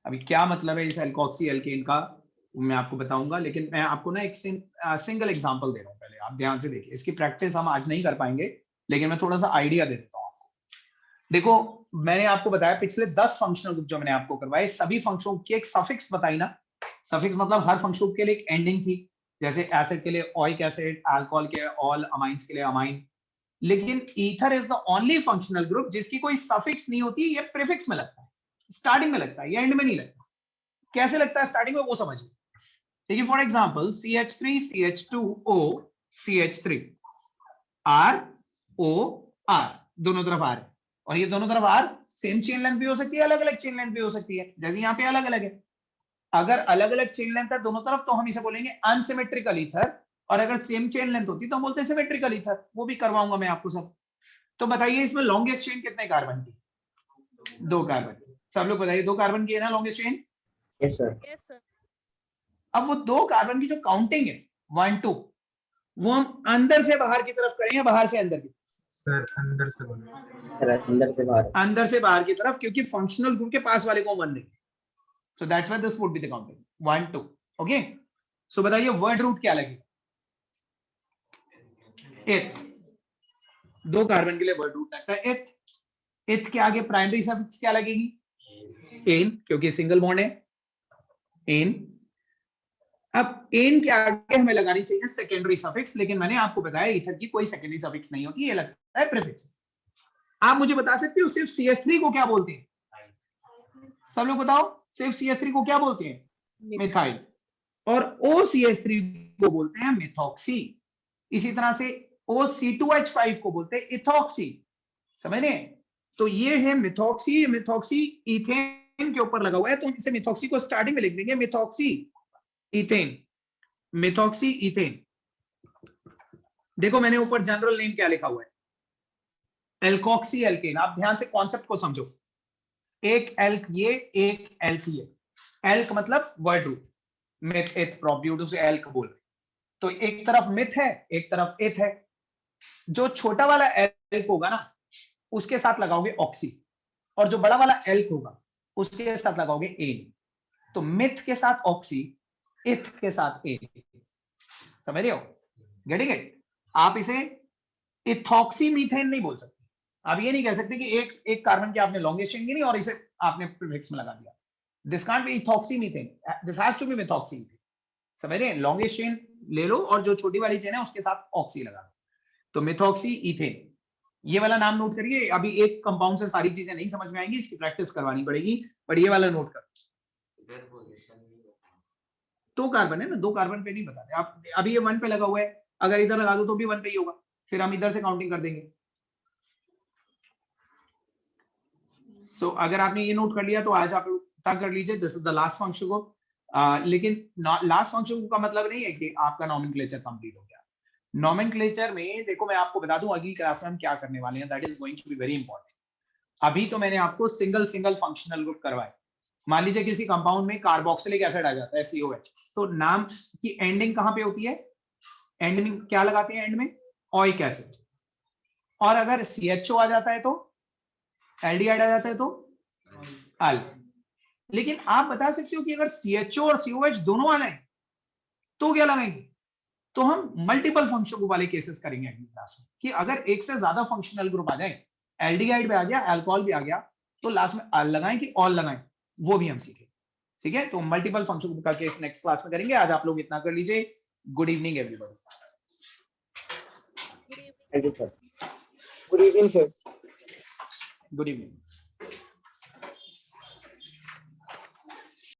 अभी क्या मतलब है इस एल्कोक्सी एल्केन का मैं आपको बताऊंगा, लेकिन मैं आपको ना एक सिंगल एग्जांपल दे रहा हूं। पहले आप ध्यान से देखिए, इसकी प्रैक्टिस हम आज नहीं कर पाएंगे, लेकिन मैं थोड़ा सा आइडिया दे देता हूं आपको। देखो, मैंने आपको बताया पिछले 10 फंक्शनल ग्रुप जो मैंने आपको करवाए, सभी फंक्शनल की एक सफिक्स बताई ना। सफिक्स मतलब हर फंक्शन ग्रुप के लिए एक एंडिंग थी, जैसे एसिड के लिए ओइक एसिड, अल्कोहल के ऑल, अमाइंस के लिए अमाइन। लेकिन ether is the only functional group जिसकी कोई सफिक्स नहीं होती, ये प्रीफिक्स में लगता है, स्टार्टिंग में लगता है, ये एंड में नहीं लगता। कैसे लगता है स्टार्टिंग में, वो समझिए। देखिए, for example CH3 CH2O CH3 ROR, दोनों तरफ R है, और ये दोनों तरफ R सेम चेन लेंथ भी हो सकती है, अलग अलग चेन लेंथ भी हो सकती है, जैसे यहाँ पे अलग अलग है। अगर अलग अलग चेन लेंथ है दोनों तरफ तो हम इसे बोलेंगे अनसिमेट्रिकल ईथर, और अगर सेम चेन लेंथ होती तो हम बोलते हैं सिमेट्रिकल ईथर। वो भी करवाऊंगा मैं आपको सब। तो बताइए इसमें लॉन्गेस्ट चेन कितने कार्बन की? 2 कार्बन। सब लोग बताइए, 2 कार्बन की है ना longest chain? Yes sir. Yes, sir. अब वो 2 कार्बन की जो काउंटिंग है 1 2, वो हम अंदर से बाहर की तरफ करेंगे, बाहर से अंदर की? सर अंदर से बाहर। अंदर से बाहर। अंदर से बाहर की तरफ, क्योंकि फंक्शनल ग्रुप के पास वाले को 1 देंगे। So that's why this would be the counting 1 2। Okay, so बताइए वर्ड रूट क्या लगेगा? एथ। 2 कार्बन के लिए वर्ड रूट लगता है एथ। एथ के आगे प्राइमरी सफिक्स क्या लगेगी? एन, क्योंकि सिंगल बॉन्ड है, एन। अब एन के आगे हमें लगानी चाहिए सेकेंडरी सफिक्स, लेकिन मैंने आपको बताया ईथर की कोई सेकेंडरी सफिक्स नहीं होती, ये लगता है प्रीफिक्स। आप मुझे बता सकते हो सिर्फ CH3 को क्या बोलते हैं? सब लोग बताओ, सिर्फ CH3 को क्या बोलते हैं? मिथाइल। और OCH3 को बोलते हैं मिथॉक्सी। इसी तरह से OC2H5 को बोलते हैं इथॉक्सी। समझ रहे हैं? तो ये है मिथॉक्सी। मिथॉक्सी इथेन के ऊपर लगा हुआ है, तो इसे मिथॉक्सी को स्टार्टिंग में लिख देंगे मिथॉक्सी इथेन। Methoxy ethane. देखो मैंने ऊपर जनरल नेम क्या लिखा हुआ है, एल्कोक्सी एल्केन। आप ध्यान से कॉन्सेप्ट को समझो। एक एल्क ये, एक एल्क ये। एल्क मतलब वर्ड रूट, मिथ एथ प्रोप, उसे एल्क बोल रहे। तो एक तरफ मिथ है, एक तरफ एथ है। जो छोटा वाला एल्क होगा ना, उसके साथ लगाओगे ऑक्सी, और जो बड़ा वाला एल्क होगा उसके साथ लगाओगे एन। तो मिथ के साथ ऑक्सी, इथ के साथ एन। समझ रहे हो? Getting it? आप इसे इथॉक्सी मीथेन नहीं बोल सकते। आप ये नहीं कह सकते कि एक कार्बन की आपने लॉन्गेस्ट चेन गिनी और इसे आपने प्रीफिक्स में लगा दिया। This can't be ethoxy methane, this has to be methoxy methane. समझ रहे हैं? लॉन्गेस्ट चेन ले लो और जो छोटी वाली चेन है उसके साथ ऑक्सी लगा दो, तो मिथॉक्सी इथेन। ये वाला नाम नोट करिए। अभी एक कंपाउंड से सारी चीजें नहीं समझ में आएंगी, इसकी प्रैक्टिस करवानी पड़ेगी, पर ये वाला नोट कर। दो कार्बन है ना, दो कार्बन पे नहीं बताते आप। अभी ये 1 पे लगा हुआ है, अगर इधर लगा दो तो भी 1 पे ही होगा, फिर हम इधर से काउंटिंग कर देंगे। सो अगर आपने ये नोट कर लिया तो आज आप तक कर लीजिए, this is the last function group. लेकिन लास्ट फंक्शन ग्रुप का मतलब नहीं है कि आपका नॉमेनक्लेचर कंप्लीट हो गया। नॉमेनक्लेचर में देखो, मैं आपको बता दूं अगली क्लास में हम क्या करने वाले हैं, that is going to be very important. अभी तो मैंने आपको सिंगल फंक्शनल ग्रुप करवाए। मान लीजिए किसी कंपाउंड में कार्बोक्सिलिक एसिड आ जाता है COH, तो नाम की एंडिंग कहां पे होती है? एंडिंग क्या लगाते हैं एंड में? Oic acid. और अगर CHO आ जाता है तो, एल्डिहाइड आ जाता है तो अल। लेकिन आप बता सकते हो कि अगर CHO और COH दोनों आ जाए तो क्या लगाएंगे? तो हम मल्टीपल फंक्शन ग्रुप वाले केसेस करेंगे अगली क्लास में, कि अगर एक से ज्यादा फंक्शनल ग्रुप आ जाए, एल्डिहाइड भी आ गया, अल्कोहल भी आ गया, तो लास्ट में अल लगाएं कि ऑल लगाएं, वो भी हम सीखें। ठीक है? तो मल्टीपल फंक्शन ग्रुप का केस नेक्स्ट क्लास में करेंगे। आज आप लोग इतना कर लीजिए। Good evening everybody. Thank you sir. Good evening sir. Good evening.